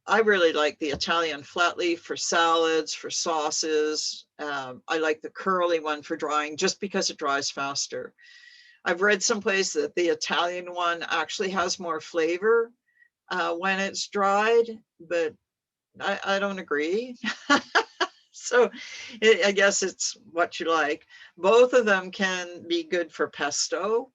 I really like the Italian flat leaf for salads, for sauces. I like the curly one for drying just because it dries faster. I've read someplace that the Italian one actually has more flavor when it's dried, but I don't agree. So I guess it's what you like. Both of them can be good for pesto.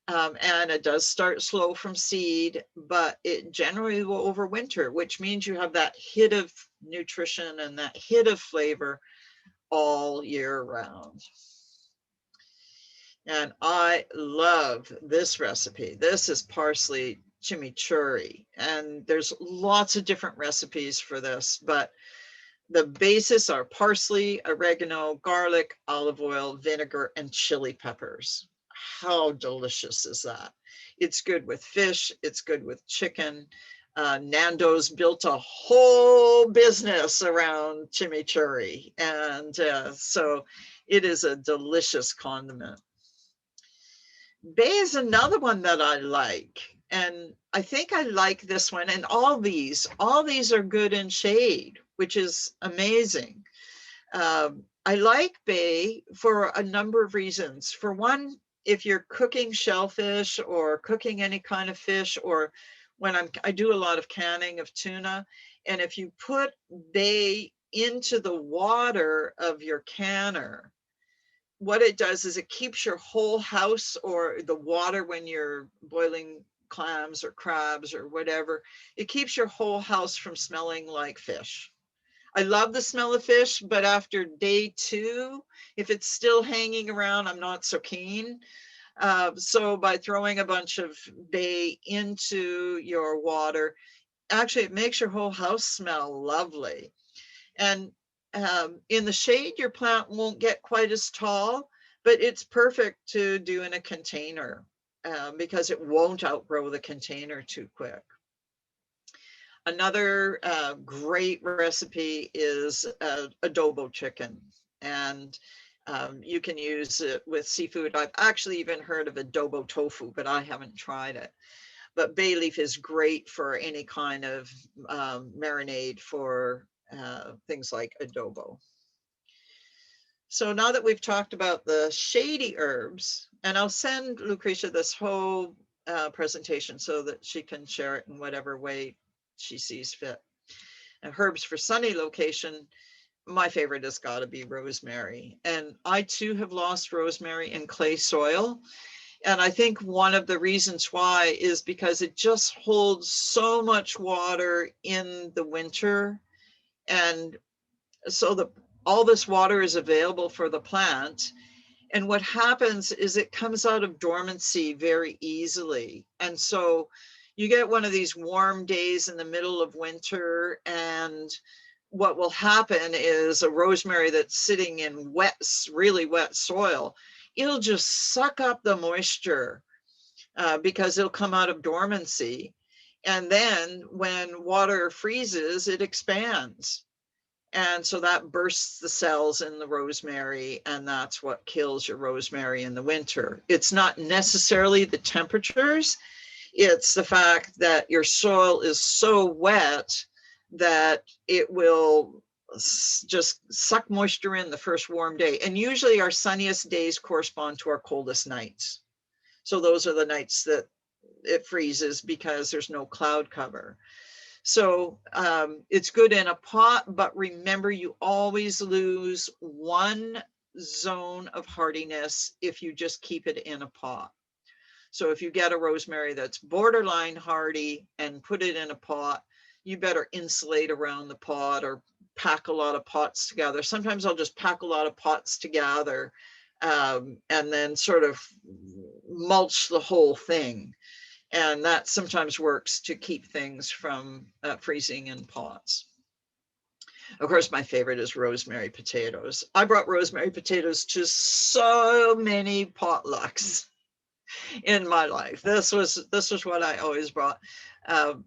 And it does start slow from seed, but it generally will overwinter, which means you have that hit of nutrition and that hit of flavor all year round. And I love this recipe. This is parsley chimichurri, and there's lots of different recipes for this, but the basis are parsley, oregano, garlic, olive oil, vinegar, and chili peppers. How delicious is that? It's good with fish. It's good with chicken. Nando's built a whole business around chimichurri. And so it is a delicious condiment. Bay is another one that I like. And I think I like this one. And all these are good in shade, which is amazing. I like bay for a number of reasons. For one, if you're cooking shellfish or cooking any kind of fish, or when I do a lot of canning of tuna, and if you put bay into the water of your canner, what it does is it keeps your whole house, or the water when you're boiling clams or crabs or whatever, it keeps your whole house from smelling like fish. I love the smell of fish, but after day 2, if it's still hanging around, I'm not so keen. So by throwing a bunch of bay into your water, actually it makes your whole house smell lovely. And in the shade, your plant won't get quite as tall, but it's perfect to do in a container because it won't outgrow the container too quick. Another great recipe is adobo chicken, and you can use it with seafood. I've actually even heard of adobo tofu, but I haven't tried it. But bay leaf is great for any kind of marinade for things like adobo. So now that we've talked about the shady herbs, and I'll send Lucretia this whole presentation so that she can share it in whatever way she sees fit. And herbs for sunny location, my favorite has got to be rosemary. And I too have lost rosemary in clay soil. And I think one of the reasons why is because it just holds so much water in the winter. And so all this water is available for the plant. And what happens is it comes out of dormancy very easily. And so you get one of these warm days in the middle of winter, and what will happen is a rosemary that's sitting in really wet soil, it'll just suck up the moisture because it'll come out of dormancy. And then when water freezes, it expands. And so that bursts the cells in the rosemary, and that's what kills your rosemary in the winter. It's not necessarily the temperatures, it's the fact that your soil is so wet that it will just suck moisture in the first warm day. And usually our sunniest days correspond to our coldest nights. So those are the nights that it freezes because there's no cloud cover. So it's good in a pot, but remember you always lose one zone of hardiness if you just keep it in a pot. So if you get a rosemary that's borderline hardy and put it in a pot, you better insulate around the pot or pack a lot of pots together. Sometimes I'll just pack a lot of pots together and then sort of mulch the whole thing. And that sometimes works to keep things from freezing in pots. Of course, my favorite is rosemary potatoes. I brought rosemary potatoes to so many potlucks in my life. This was what I always brought.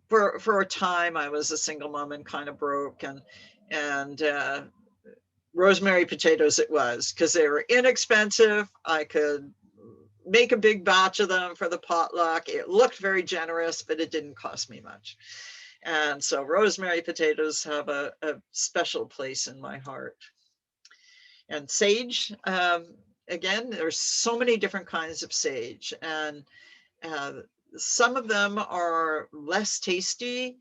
For a time, I was a single mom and kind of broke, and rosemary potatoes it was, because they were inexpensive. I could make a big batch of them for the potluck. It looked very generous, but it didn't cost me much. And so rosemary potatoes have a special place in my heart. And sage, again, there's so many different kinds of sage, and some of them are less tasty,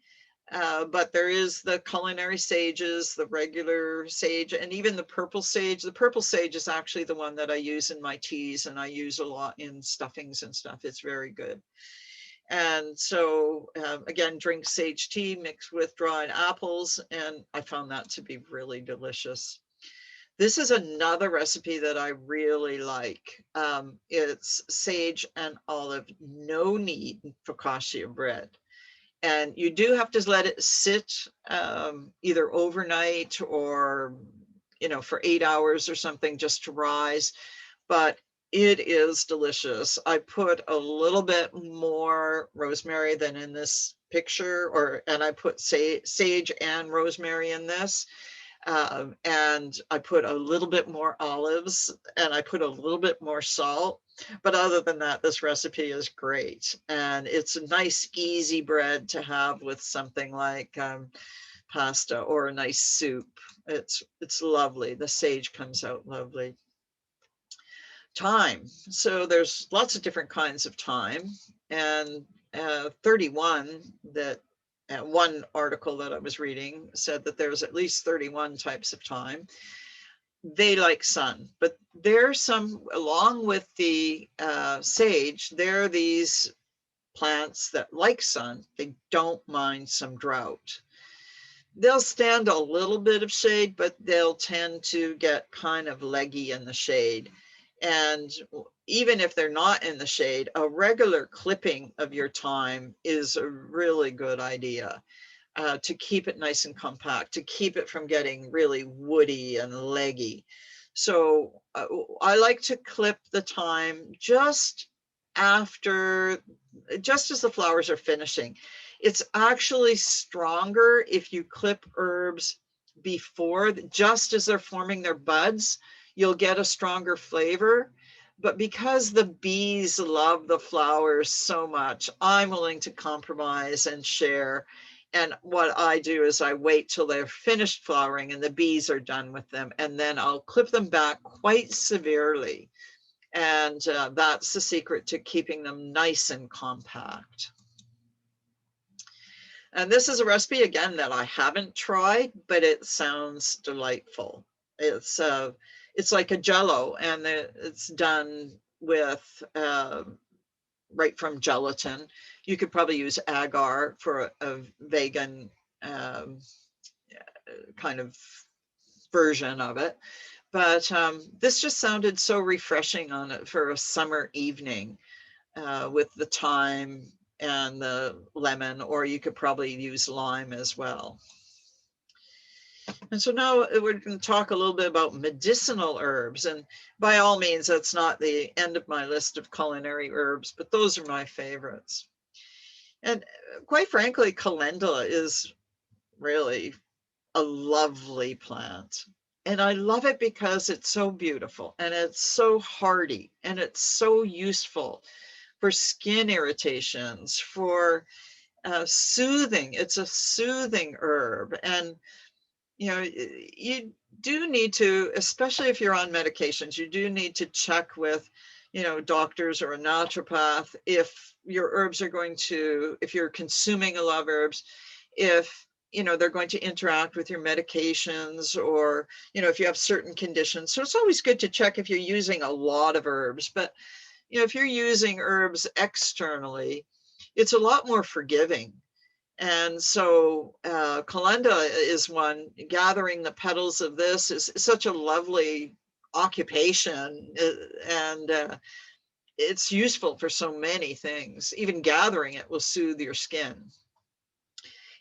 but there is the culinary sages, the regular sage, and even the purple sage. The purple sage is actually the one that I use in my teas, and I use a lot in stuffings and stuff. It's very good. And so again, drink sage tea mixed with dried apples, and I found that to be really delicious. This is another recipe that I really like. It's sage and olive, no knead focaccia bread. And you do have to let it sit either overnight or, for 8 hours or something just to rise. But it is delicious. I put a little bit more rosemary than in this picture, and I put sage and rosemary in this. And I put a little bit more olives, and I put a little bit more salt. But other than that, this recipe is great. And it's a nice, easy bread to have with something like pasta or a nice soup. It's lovely. The sage comes out lovely. Thyme. So there's lots of different kinds of thyme, and 31 that one article that I was reading said that there's at least 31 types of thyme. They like sun, but there's some, along with the sage, there are these plants that like sun. They don't mind some drought. They'll stand a little bit of shade, but they'll tend to get kind of leggy in the shade. And even if they're not in the shade, a regular clipping of your thyme is a really good idea to keep it nice and compact, to keep it from getting really woody and leggy. So I like to clip the thyme just as the flowers are finishing. It's actually stronger if you clip herbs before, just as they're forming their buds. You'll get a stronger flavor. But because the bees love the flowers so much, I'm willing to compromise and share. And what I do is I wait till they're finished flowering and the bees are done with them, and then I'll clip them back quite severely. And that's the secret to keeping them nice and compact. And this is a recipe, again, that I haven't tried, but it sounds delightful. It's like a jello, and it's done with right from gelatin. You could probably use agar for a vegan kind of version of it. But this just sounded so refreshing on it for a summer evening with the thyme and the lemon, or you could probably use lime as well. And so now we're going to talk a little bit about medicinal herbs. And by all means, that's not the end of my list of culinary herbs, but those are my favorites. And quite frankly, calendula is really a lovely plant. And I love it because it's so beautiful and it's so hardy and it's so useful for skin irritations, for soothing. It's a soothing herb. And you do need to, especially if you're on medications, you do need to check with, doctors or a naturopath if your herbs are if you're consuming a lot of herbs, if, they're going to interact with your medications, or, if you have certain conditions. So it's always good to check if you're using a lot of herbs. But, if you're using herbs externally, it's a lot more forgiving. And so calendula is one. Gathering the petals of this is such a lovely occupation, and it's useful for so many things. Even gathering it will soothe your skin.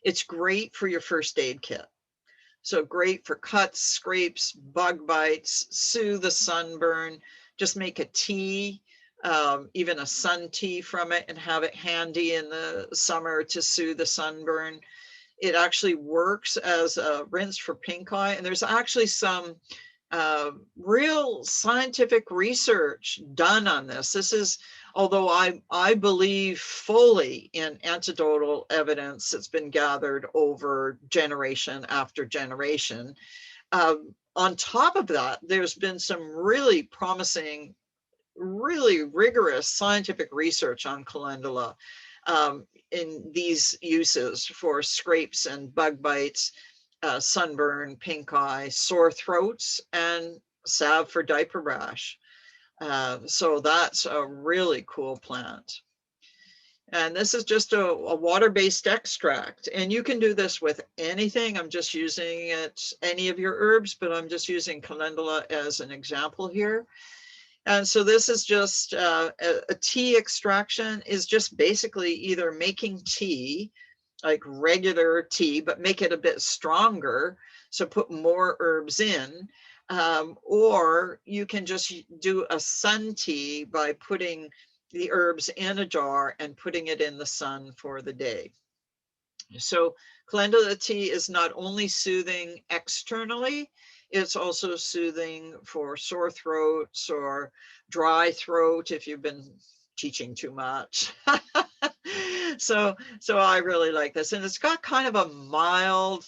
It's great for your first aid kit. So great for cuts, scrapes, bug bites, soothe the sunburn. Just make a tea, even a sun tea from it, and have it handy in the summer to soothe the sunburn. It actually works as a rinse for pink eye. And there's actually some real scientific research done on this. This is, although I believe fully in anecdotal evidence that's been gathered over generation after generation. On top of that, there's been some really promising, really rigorous scientific research on calendula in these uses for scrapes and bug bites, sunburn, pink eye, sore throats, and salve for diaper rash. So that's a really cool plant. And this is just a water-based extract. And you can do this with anything. I'm just using it, any of your herbs, but I'm just using calendula as an example here. And so this is just a tea extraction, is just basically either making tea, like regular tea, but make it a bit stronger. So put more herbs in, or you can just do a sun tea by putting the herbs in a jar and putting it in the sun for the day. So calendula tea is not only soothing externally, it's also soothing for sore throats or dry throat if you've been teaching too much. So I really like this. And it's got kind of a mild,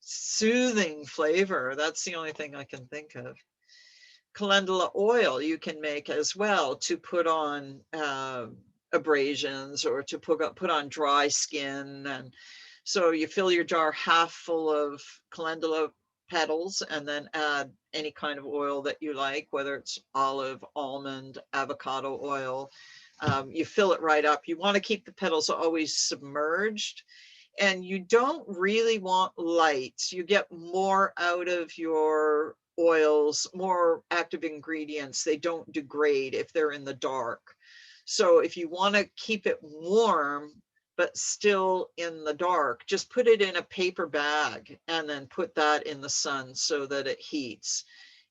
soothing flavor. That's the only thing I can think of. Calendula oil you can make as well to put on abrasions or to put on dry skin. And so you fill your jar half full of calendula petals and then add any kind of oil that you like, whether it's olive, almond, avocado oil. You fill it right up. You want to keep the petals always submerged, and you don't really want lights. You get more out of your oils, more active ingredients. They don't degrade if they're in the dark. So if you want to keep it warm, but still in the dark, just put it in a paper bag and then put that in the sun so that it heats.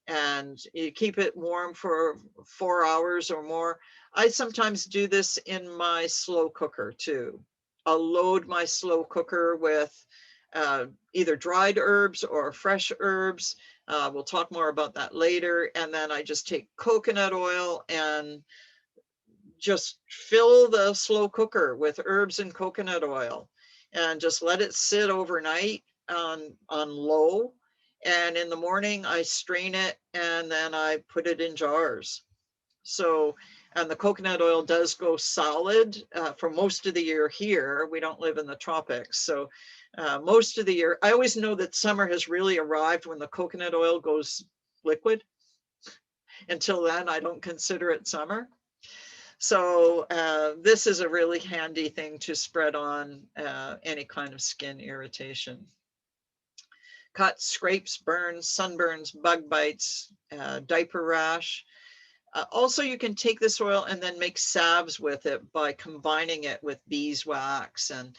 And you keep it warm for 4 hours or more. I sometimes do this in my slow cooker too. I'll load my slow cooker with either dried herbs or fresh herbs. We'll talk more about that later. And then I just take coconut oil and just fill the slow cooker with herbs and coconut oil and just let it sit overnight on low. And in the morning I strain it and then I put it in jars. So, and the coconut oil does go solid for most of the year here. We don't live in the tropics. So most of the year, I always know that summer has really arrived when the coconut oil goes liquid. Until then, I don't consider it summer. So this is a really handy thing to spread on any kind of skin irritation. Cuts, scrapes, burns, sunburns, bug bites, diaper rash. Also, you can take this oil and then make salves with it by combining it with beeswax. And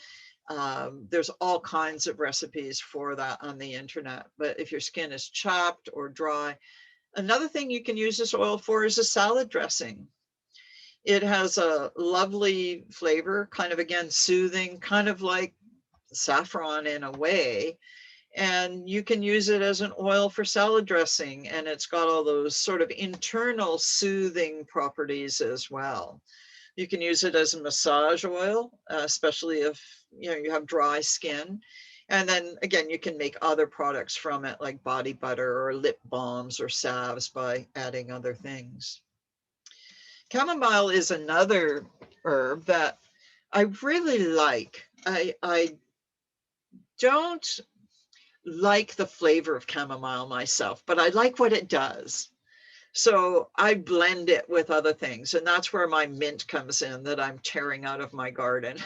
there's all kinds of recipes for that on the internet. But if your skin is chapped or dry, another thing you can use this oil for is a salad dressing. It has a lovely flavor, kind of, again, soothing, kind of like saffron in a way. And you can use it as an oil for salad dressing. And it's got all those sort of internal soothing properties as well. You can use it as a massage oil, especially if you have dry skin. And then again, you can make other products from it, like body butter or lip balms or salves, by adding other things. Chamomile is another herb that I really like. I don't like the flavor of chamomile myself, but I like what it does. So I blend it with other things, and that's where my mint comes in that I'm tearing out of my garden.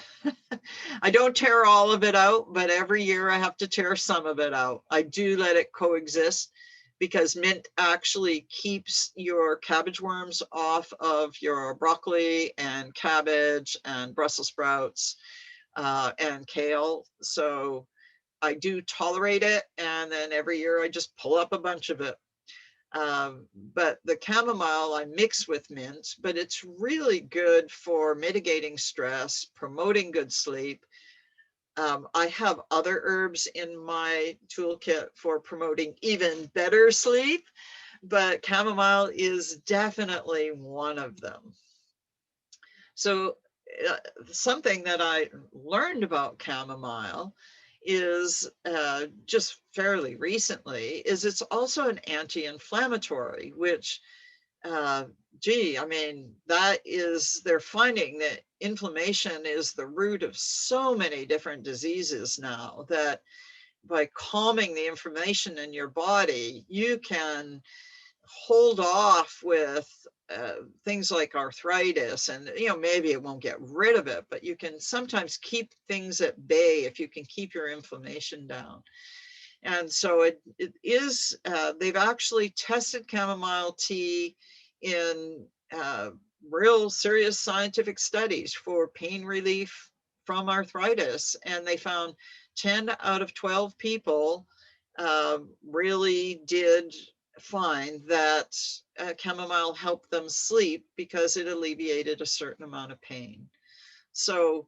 I don't tear all of it out, but every year I have to tear some of it out. I do let it coexist because mint actually keeps your cabbage worms off of your broccoli and cabbage and Brussels sprouts and kale. So I do tolerate it, and then every year I just pull up a bunch of it. But the chamomile I mix with mint, but it's really good for mitigating stress, promoting good sleep. I have other herbs in my toolkit for promoting even better sleep, but chamomile is definitely one of them. So something that I learned about chamomile is just fairly recently is it's also an anti-inflammatory, which I mean, they're finding that inflammation is the root of so many different diseases now, that by calming the inflammation in your body, you can hold off with things like arthritis, and maybe it won't get rid of it, but you can sometimes keep things at bay if you can keep your inflammation down. And so it is, they've actually tested chamomile tea in real serious scientific studies for pain relief from arthritis. And they found 10 out of 12 people really did find that chamomile helped them sleep because it alleviated a certain amount of pain. So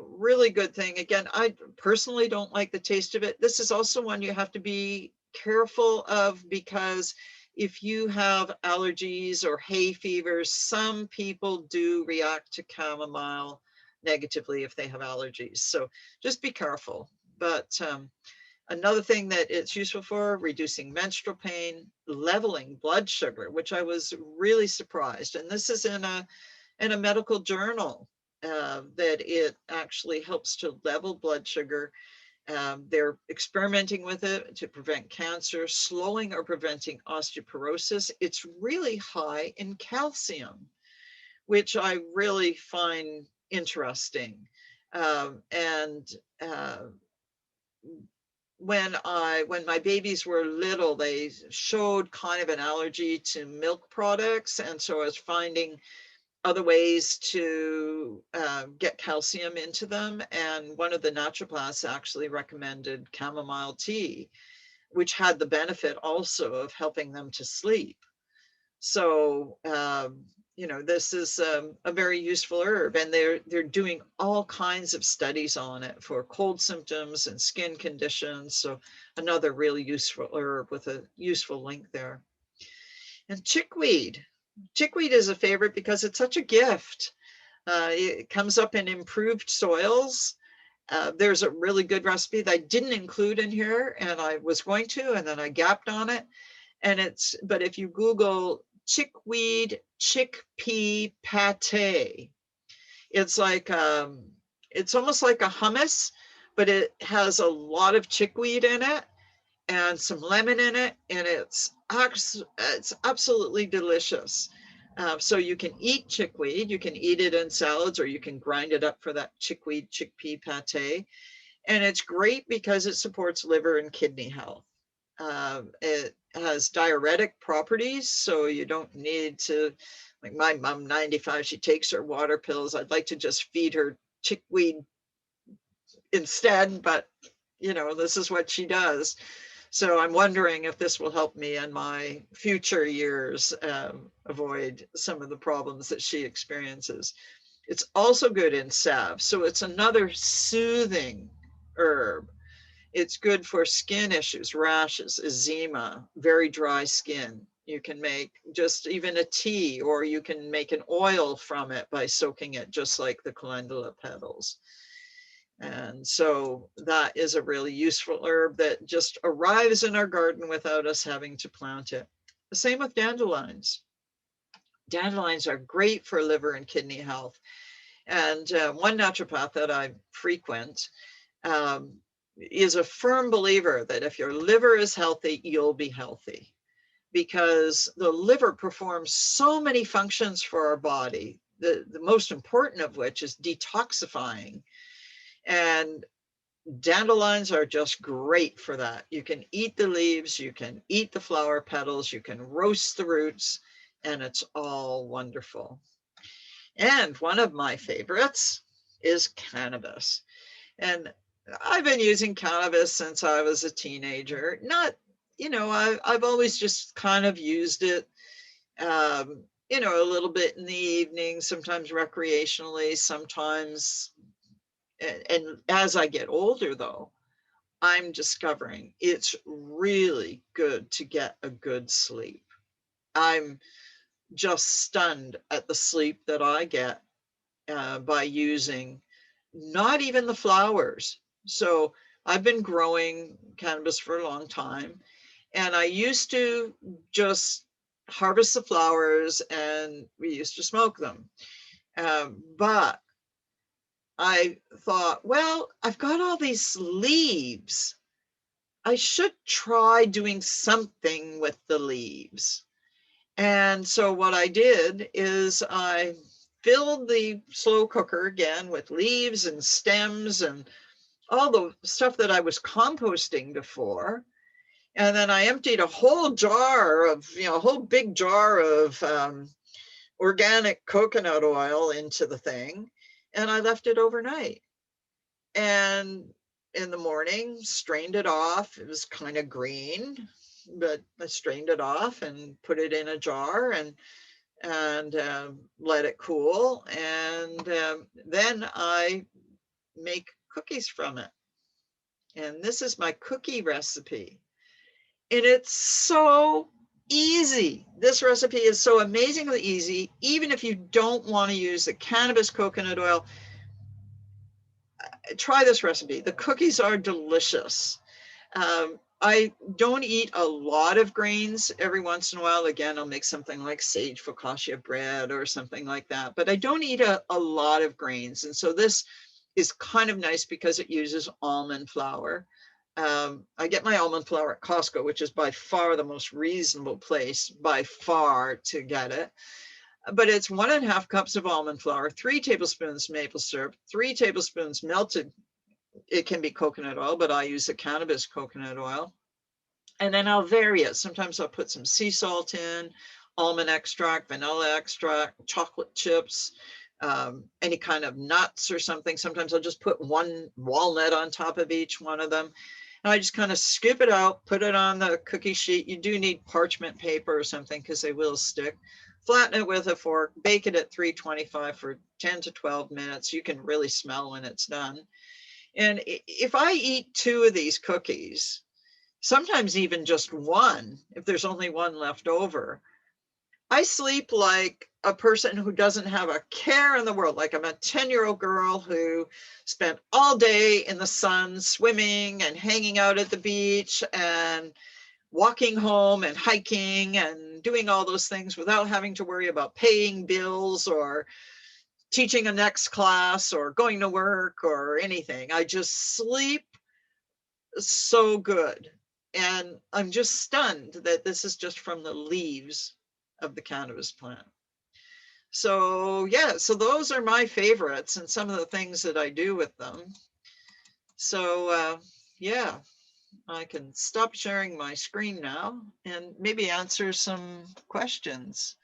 really good thing. Again, I personally don't like the taste of it. This is also one you have to be careful of, because if you have allergies or hay fevers, some people do react to chamomile negatively if they have allergies. So just be careful. But another thing that it's useful for, reducing menstrual pain, leveling blood sugar, which I was really surprised. And this is in a medical journal. That it actually helps to level blood sugar. They're experimenting with it to prevent cancer, slowing or preventing osteoporosis. It's really high in calcium, which I really find interesting. And when my babies were little, they showed kind of an allergy to milk products, and so I was finding other ways to get calcium into them. And one of the naturopaths actually recommended chamomile tea, which had the benefit also of helping them to sleep. So, this is a very useful herb, and they're doing all kinds of studies on it for cold symptoms and skin conditions. So another really useful herb with a useful link there. And chickweed. Chickweed is a favorite because it's such a gift. It comes up in improved soils. There's a really good recipe that I didn't include in here, and I was going to, and then I gapped on it. But if you Google chickweed chickpea pate, it's like, it's almost like a hummus, but it has a lot of chickweed in it and some lemon in it, and it's absolutely delicious. So you can eat chickweed, you can eat it in salads, or you can grind it up for that chickweed chickpea pate. And it's great because it supports liver and kidney health. It has diuretic properties, so you don't need to, like my mom, 95, she takes her water pills. I'd like to just feed her chickweed instead, but this is what she does. So I'm wondering if this will help me in my future years avoid some of the problems that she experiences. It's also good in salve. So it's another soothing herb. It's good for skin issues, rashes, eczema, very dry skin. You can make just even a tea, or you can make an oil from it by soaking it just like the calendula petals. And so that is a really useful herb that just arrives in our garden without us having to plant it. The same with dandelions. Dandelions are great for liver and kidney health. And one naturopath that I frequent is a firm believer that if your liver is healthy, you'll be healthy. because the liver performs so many functions for our body, the most important of which is detoxifying. And dandelions are just great for that. You can eat the leaves, you can eat the flower petals, you can roast the roots, and it's all wonderful. And one of my favorites is cannabis. And I've been using cannabis since I was a teenager. Not, I've always just kind of used it, a little bit in the evening, sometimes recreationally, sometimes. And as I get older, though, I'm discovering it's really good to get a good sleep. I'm just stunned at the sleep that I get by using not even the flowers. So I've been growing cannabis for a long time, and I used to just harvest the flowers and we used to smoke them. But I thought, well, I've got all these leaves. I should try doing something with the leaves. And so what I did is I filled the slow cooker again with leaves and stems and all the stuff that I was composting before. And then I emptied a whole big jar of organic coconut oil into the thing. And I left it overnight. And in the morning, strained it off. It was kind of green, but I strained it off and put it in a jar and let it cool. And then I make cookies from it. And this is my cookie recipe. And it's so easy. This recipe is so amazingly easy. Even if you don't want to use the cannabis coconut oil, try this recipe. The cookies are delicious. I don't eat a lot of grains. Every once in a while, again, I'll make something like sage focaccia bread or something like that, but I don't eat a lot of grains. And so this is kind of nice because it uses almond flour. I get my almond flour at Costco, which is by far the most reasonable place by far to get it. But it's 1.5 cups of almond flour, 3 tablespoons maple syrup, 3 tablespoons melted. It can be coconut oil, but I use the cannabis coconut oil. And then I'll vary it. Sometimes I'll put some sea salt in, almond extract, vanilla extract, chocolate chips, any kind of nuts or something. Sometimes I'll just put one walnut on top of each one of them. And I just kind of scoop it out, put it on the cookie sheet. You do need parchment paper or something because they will stick. Flatten it with a fork, bake it at 325 for 10 to 12 minutes. You can really smell when it's done. And if I eat 2 of these cookies, sometimes even just one, if there's only one left over, I sleep like a person who doesn't have a care in the world. Like I'm a 10-year-old girl who spent all day in the sun swimming and hanging out at the beach and walking home and hiking and doing all those things without having to worry about paying bills or teaching a next class or going to work or anything. I just sleep so good. And I'm just stunned that this is just from the leaves of the cannabis plant. So yeah, so those are my favorites and some of the things that I do with them. So yeah, I can stop sharing my screen now and maybe answer some questions.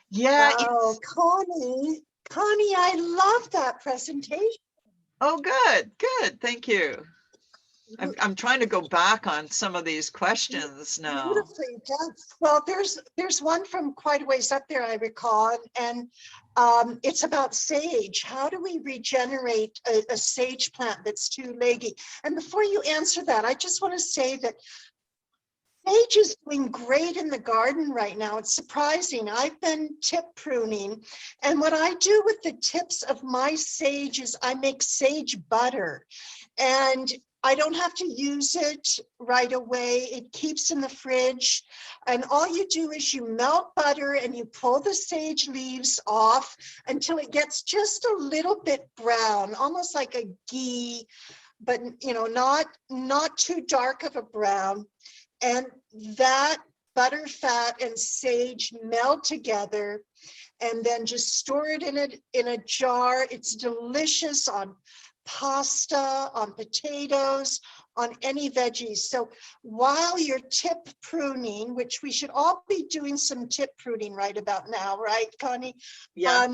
Yeah. Wow, Connie, I love that presentation. Oh, good. Thank you. I'm trying to go back on some of these questions now. Beautifully done. Well, there's one from quite a ways up there, I recall, and it's about sage. How do we regenerate a sage plant that's too leggy? And before you answer that, I just want to say that sage is doing great in the garden right now. It's surprising. I've been tip pruning, and what I do with the tips of my sage is I make sage butter, and I don't have to use it right away. It keeps in the fridge. And all you do is you melt butter and you pull the sage leaves off until it gets just a little bit brown, almost like a ghee, but not too dark of a brown. And that butter, fat, and sage meld together, and then just store it in a jar. It's delicious on pasta, on potatoes, on any veggies. So while you're tip pruning, which we should all be doing some tip pruning right about now, right, Connie? Yeah.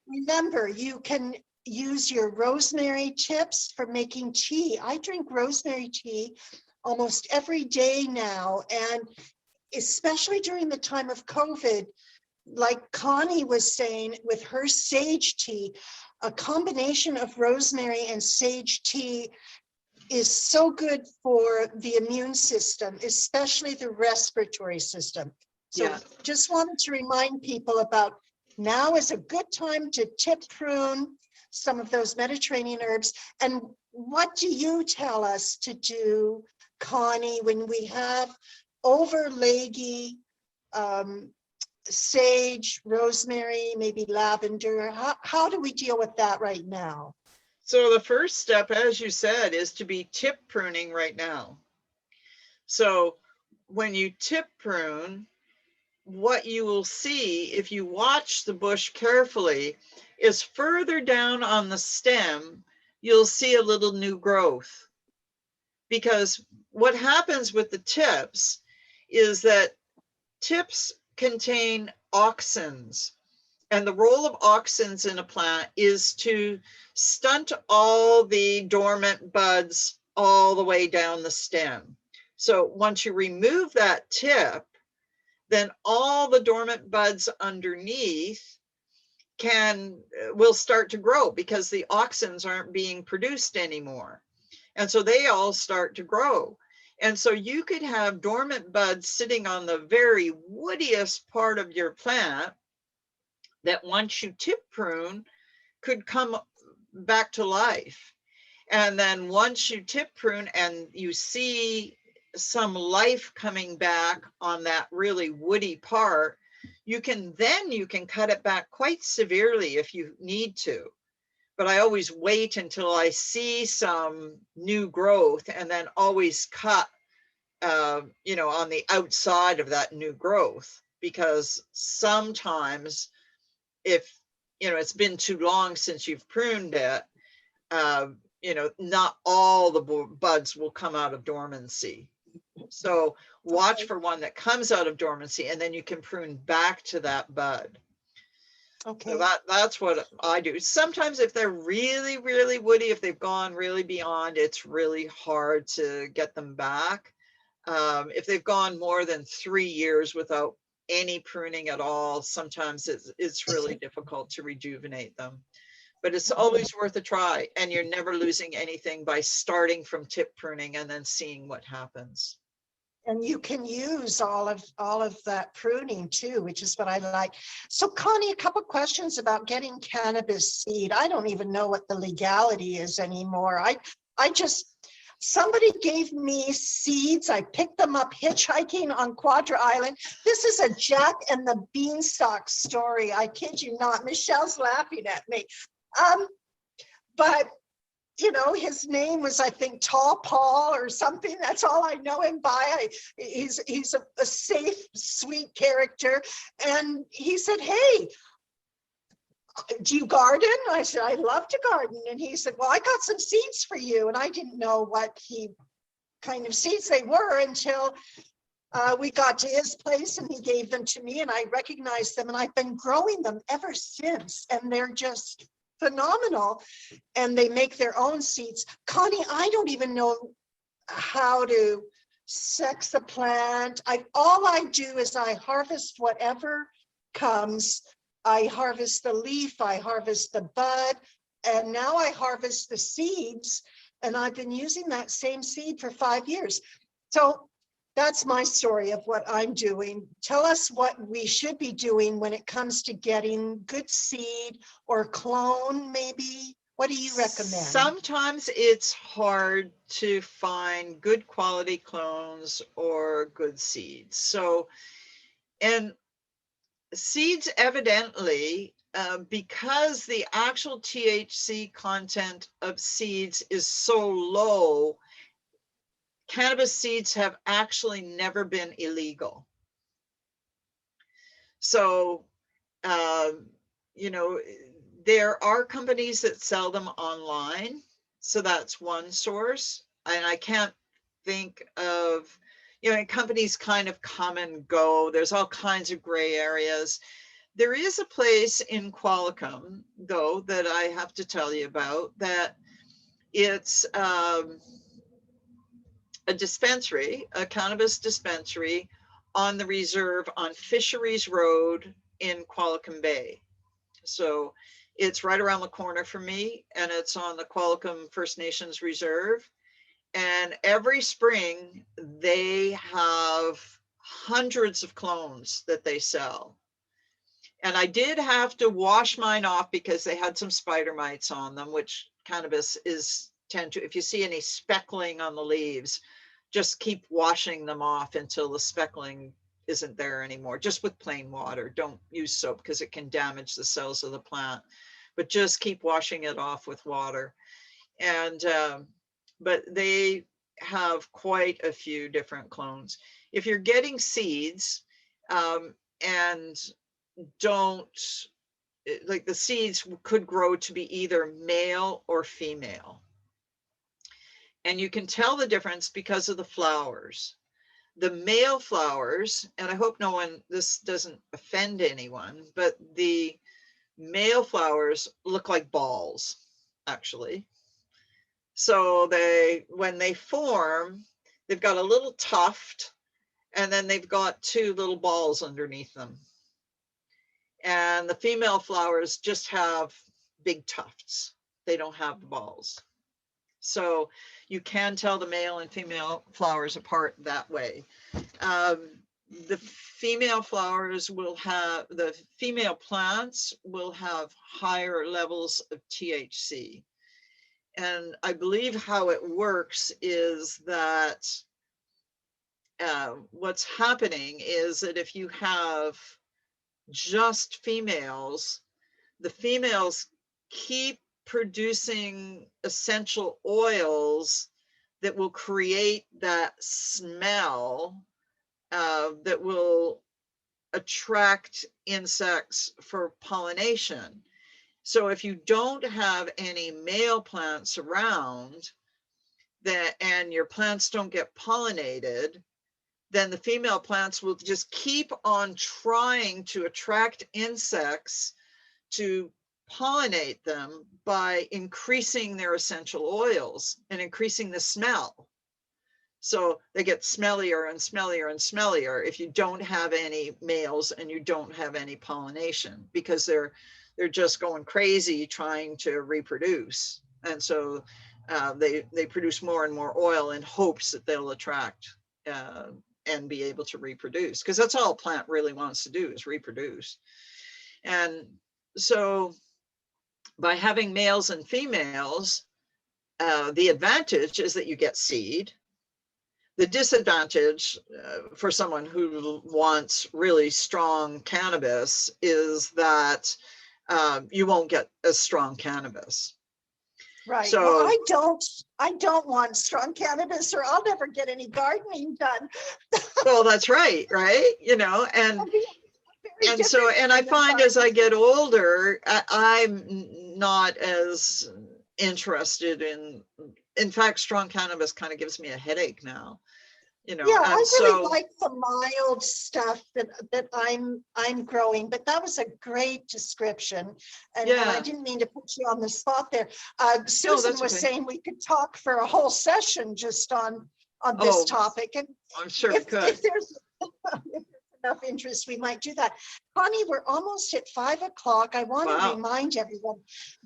Remember, you can use your rosemary tips for making tea. I drink rosemary tea almost every day now, and especially during the time of COVID, like Connie was saying with her sage tea, a combination of rosemary and sage tea is so good for the immune system, especially the respiratory system. So Yeah. just wanted to remind people about now is a good time to tip prune some of those Mediterranean herbs. And what do you tell us to do, Connie, when we have overleggy, sage, rosemary, maybe lavender? How do we deal with that right now? So the first step, as you said, is to be tip pruning right now. So when you tip prune, what you will see if you watch the bush carefully is further down on the stem, you'll see a little new growth. Because what happens with the tips is that tips contain auxins. And the role of auxins in a plant is to stunt all the dormant buds all the way down the stem. So once you remove that tip, then all the dormant buds underneath will start to grow because the auxins aren't being produced anymore. And so they all start to grow. And so you could have dormant buds sitting on the very woodiest part of your plant that once you tip prune could come back to life. And then once you tip prune and you see some life coming back on that really woody part, you can cut it back quite severely if you need to. But I always wait until I see some new growth and then always cut, on the outside of that new growth, because sometimes if it's been too long since you've pruned it, not all the buds will come out of dormancy. So watch for one that comes out of dormancy, and then you can prune back to that bud. Okay. So that's what I do. Sometimes if they're really, really woody, if they've gone really beyond, it's really hard to get them back. If they've gone more than 3 years without any pruning at all, sometimes it's really difficult to rejuvenate them. But it's always worth a try, and you're never losing anything by starting from tip pruning and then seeing what happens. And you can use all of that pruning too, which is what I like. So Connie, a couple questions about getting cannabis seed. I don't even know what the legality is anymore. Somebody gave me seeds. I picked them up hitchhiking on Quadra Island. This is a Jack and the Beanstalk story. I kid you not. Michelle's laughing at me. But his name was, I think, Tall Paul or something. That's all I know him by. He's a safe, sweet character. And he said, "Hey, do you garden?" I said, "I love to garden." And he said, "Well, I got some seeds for you." And I didn't know what kind of seeds they were until we got to his place and he gave them to me and I recognized them, and I've been growing them ever since. And they're just phenomenal, and they make their own seeds. Connie, I don't even know how to sex a plant. All I do is I harvest whatever comes. I harvest the leaf, I harvest the bud, and now I harvest the seeds, and I've been using that same seed for 5 years. So that's my story of what I'm doing. Tell us what we should be doing when it comes to getting good seed or clone, maybe. What do you recommend? Sometimes it's hard to find good quality clones or good seeds. So, and seeds evidently, because the actual THC content of seeds is so low, cannabis seeds have actually never been illegal. So, you know, there are companies that sell them online. So that's one source. And I can't think of, you know, and companies kind of come and go. There's all kinds of gray areas. There is a place in Qualicum, though, that I have to tell you about, that it's a dispensary, a cannabis dispensary on the reserve on Fisheries Road in Qualicum Bay. So it's right around the corner from me, and it's on the Qualicum First Nations Reserve. And every spring they have hundreds of clones that they sell. And I did have to wash mine off because they had some spider mites on them, which cannabis is tend to, if you see any speckling on the leaves, just keep washing them off until the speckling isn't there anymore, just with plain water. Don't use soap because it can damage the cells of the plant, but just keep washing it off with water. And, but they have quite a few different clones. If you're getting seeds and don't, like the seeds could grow to be either male or female. And you can tell the difference because of the flowers. The male flowers, and I hope this doesn't offend anyone, but the male flowers look like balls, actually. So when they form, they've got a little tuft, and then they've got two little balls underneath them. And the female flowers just have big tufts. They don't have the balls. So you can tell the male and female flowers apart that way. The female flowers will have, the female plants will have higher levels of THC. And I believe how it works is that what's happening is that if you have just females, the females keep producing essential oils that will create that smell that will attract insects for pollination. So if you don't have any male plants around and your plants don't get pollinated, then the female plants will just keep on trying to attract insects to pollinate them by increasing their essential oils and increasing the smell. So they get smellier and smellier and smellier if you don't have any males and you don't have any pollination, because they're just going crazy trying to reproduce. And so they produce more and more oil in hopes that they'll attract and be able to reproduce, because that's all a plant really wants to do is reproduce. And so by having males and females, the advantage is that you get seed. The disadvantage for someone who wants really strong cannabis is that you won't get as strong cannabis. Right. So well, I don't want strong cannabis, or I'll never get any gardening done. well, that's right, you know, and so, and I find as I get older, I'm not as interested in fact, strong cannabis kind of gives me a headache now, you know. Yeah, and I really so, like the mild stuff that I'm growing, but that was a great description. And I didn't mean to put you on the spot there. Susan was saying we could talk for a whole session just on this topic. And I'm sure if we could. There's enough interest, we might do that. Connie, we're almost at 5 o'clock. I want to remind everyone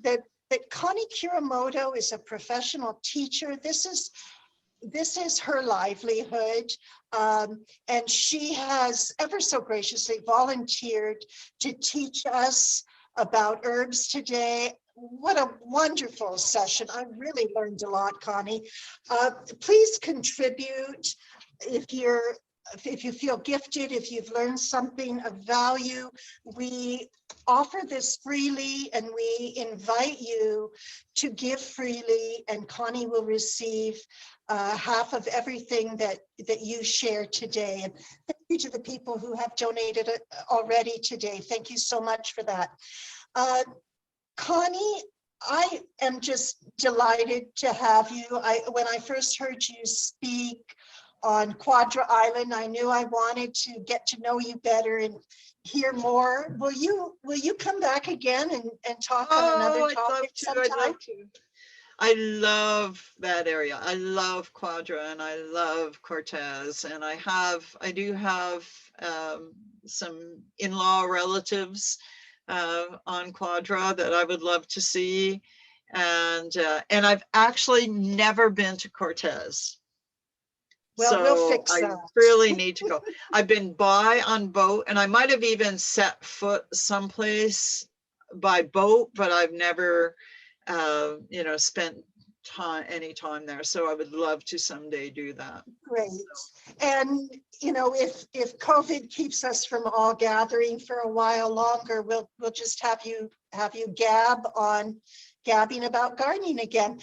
that Connie Kuramoto is a professional teacher. This is her livelihood, and she has ever so graciously volunteered to teach us about herbs today. What a wonderful session. I really learned a lot, Connie. Please contribute if you're if you feel gifted, if you've learned something of value, we offer this freely and we invite you to give freely, and Connie will receive half of everything that you share today. And thank you to the people who have donated already today. Thank you so much for that. Connie, I am just delighted to have you. When I first heard you speak on Quadra Island, I knew I wanted to get to know you better and hear more. Will you come back again and talk on another topic sometime? I'd love to. I love that area. I love Quadra and I love Cortez, and I do have some in-law relatives on Quadra that I would love to see, and I've actually never been to Cortez. Well, So we'll fix I that. really need to go. I've been by on boat, and I might have even set foot someplace by boat, but I've never, spent any time there. So I would love to someday do that. Great. And if COVID keeps us from all gathering for a while longer, we'll just have you gab on Gabbing About Gardening again.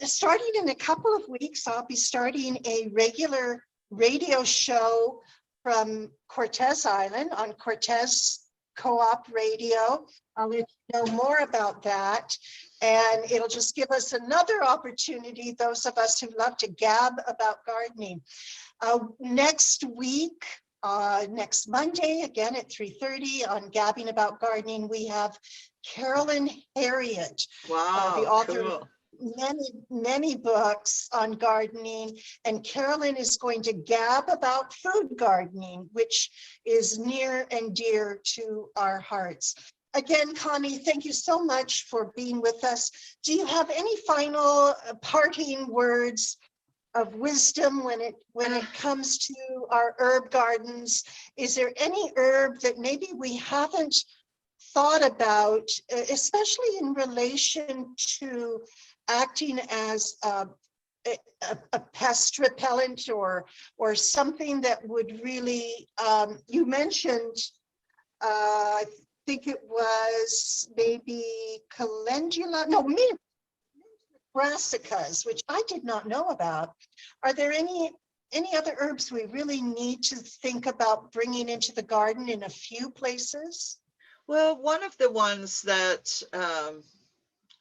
Starting in a couple of weeks, I'll be starting a regular radio show from Cortez Island on Cortez Co-op Radio. I'll let you know more about that. And it'll just give us another opportunity, those of us who love to gab about gardening. Next week, next Monday, again at 3:30 on Gabbing About Gardening, we have Carolyn Harriet, Wow, the author cool. of many books on gardening. And Carolyn is going to gab about food gardening, which is near and dear to our hearts. Again, Connie, thank you so much for being with us. Do you have any final parting words of wisdom when it comes to our herb gardens? Is there any herb that maybe we haven't thought about, especially in relation to acting as a pest repellent or something that would really, you mentioned, I think it was maybe calendula, no, brassicas, which I did not know about. Are there any other herbs we really need to think about bringing into the garden in a few places? Well, one of the ones that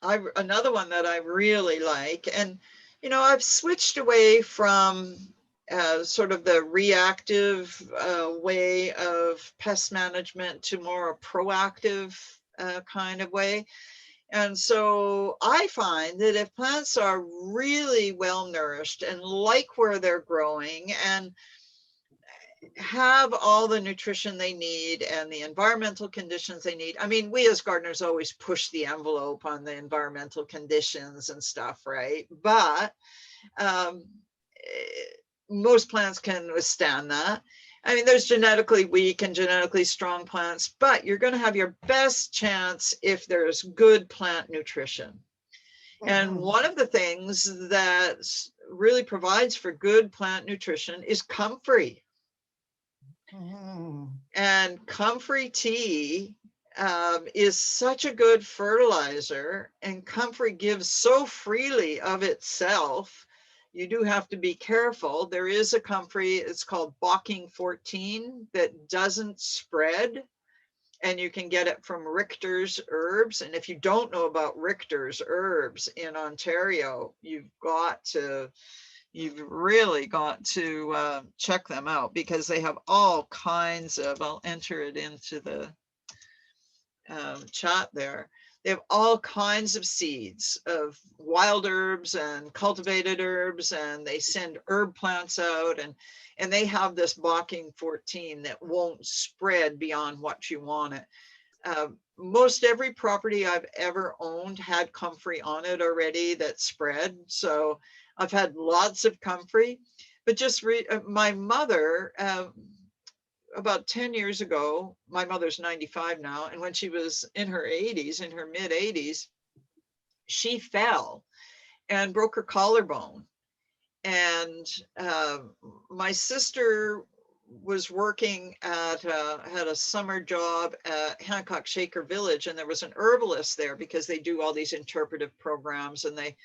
another one that I really like, and I've switched away from sort of the reactive way of pest management to more a proactive kind of way. And so I find that if plants are really well nourished and like where they're growing and have all the nutrition they need and the environmental conditions they need. I mean, we as gardeners always push the envelope on the environmental conditions and stuff, right? But most plants can withstand that. I mean, there's genetically weak and genetically strong plants, but you're going to have your best chance if there's good plant nutrition. And one of the things that really provides for good plant nutrition is comfrey. And comfrey tea is such a good fertilizer, and comfrey gives so freely of itself. You do have to be careful. There is a comfrey, it's called Bocking 14, that doesn't spread, and you can get it from Richter's Herbs. And if you don't know about Richter's Herbs in Ontario, you've really got to check them out, because they have all kinds of, I'll enter it into the chat there. They have all kinds of seeds of wild herbs and cultivated herbs, and they send herb plants out, and they have this Bocking 14 that won't spread beyond what you want it. Most every property I've ever owned had comfrey on it already that spread. So I've had lots of comfrey, but just my mother, about 10 years ago, my mother's 95 now, and when she was in her 80s, in her mid 80s, she fell and broke her collarbone. And my sister was working at, had a summer job at Hancock Shaker Village, and there was an herbalist there because they do all these interpretive programs, and they,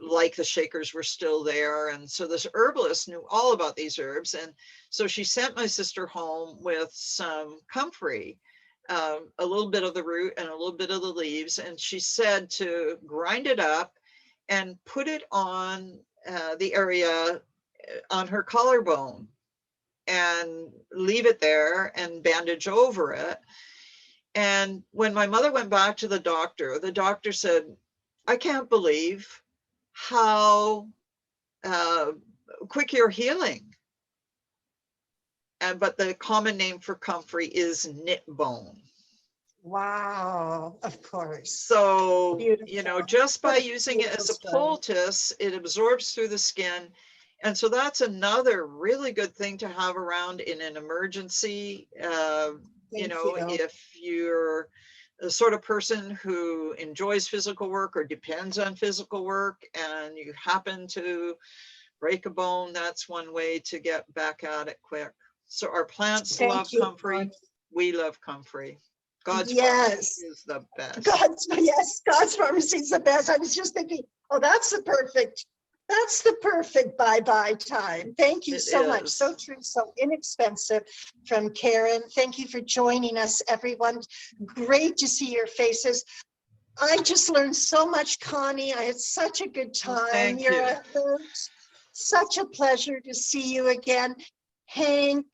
like the Shakers were still there. And so this herbalist knew all about these herbs. And so she sent my sister home with some comfrey, a little bit of the root and a little bit of the leaves. And she said to grind it up and put it on the area on her collarbone and leave it there and bandage over it. And when my mother went back to the doctor said, I can't believe how quick you're healing. But the common name for comfrey is knit bone. Wow, of course. So, Beautiful. you know, just by using it as a Beautiful poultice, it absorbs through the skin. And so that's another really good thing to have around in an emergency. You know, if you're the sort of person who enjoys physical work or depends on physical work and you happen to break a bone, that's one way to get back at it quick. So our plants love comfrey. We love comfrey. God's pharmacy is the best. God's pharmacy is the best. I was just thinking, oh, that's the perfect bye-bye time. Thank you so much. So true, so inexpensive from Karen. Thank you for joining us, everyone. Great to see your faces. I just learned so much, Connie. I had such a good time. Thank you. Such a pleasure to see you again. Hank,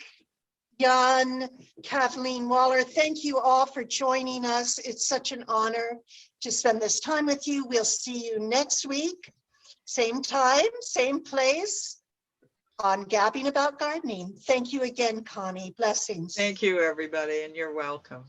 Jan, Kathleen Waller, thank you all for joining us. It's such an honor to spend this time with you. We'll see you next week. Same time, same place on Gabbing About Gardening. Thank you again, Connie. Blessings. Thank you, everybody, and you're welcome.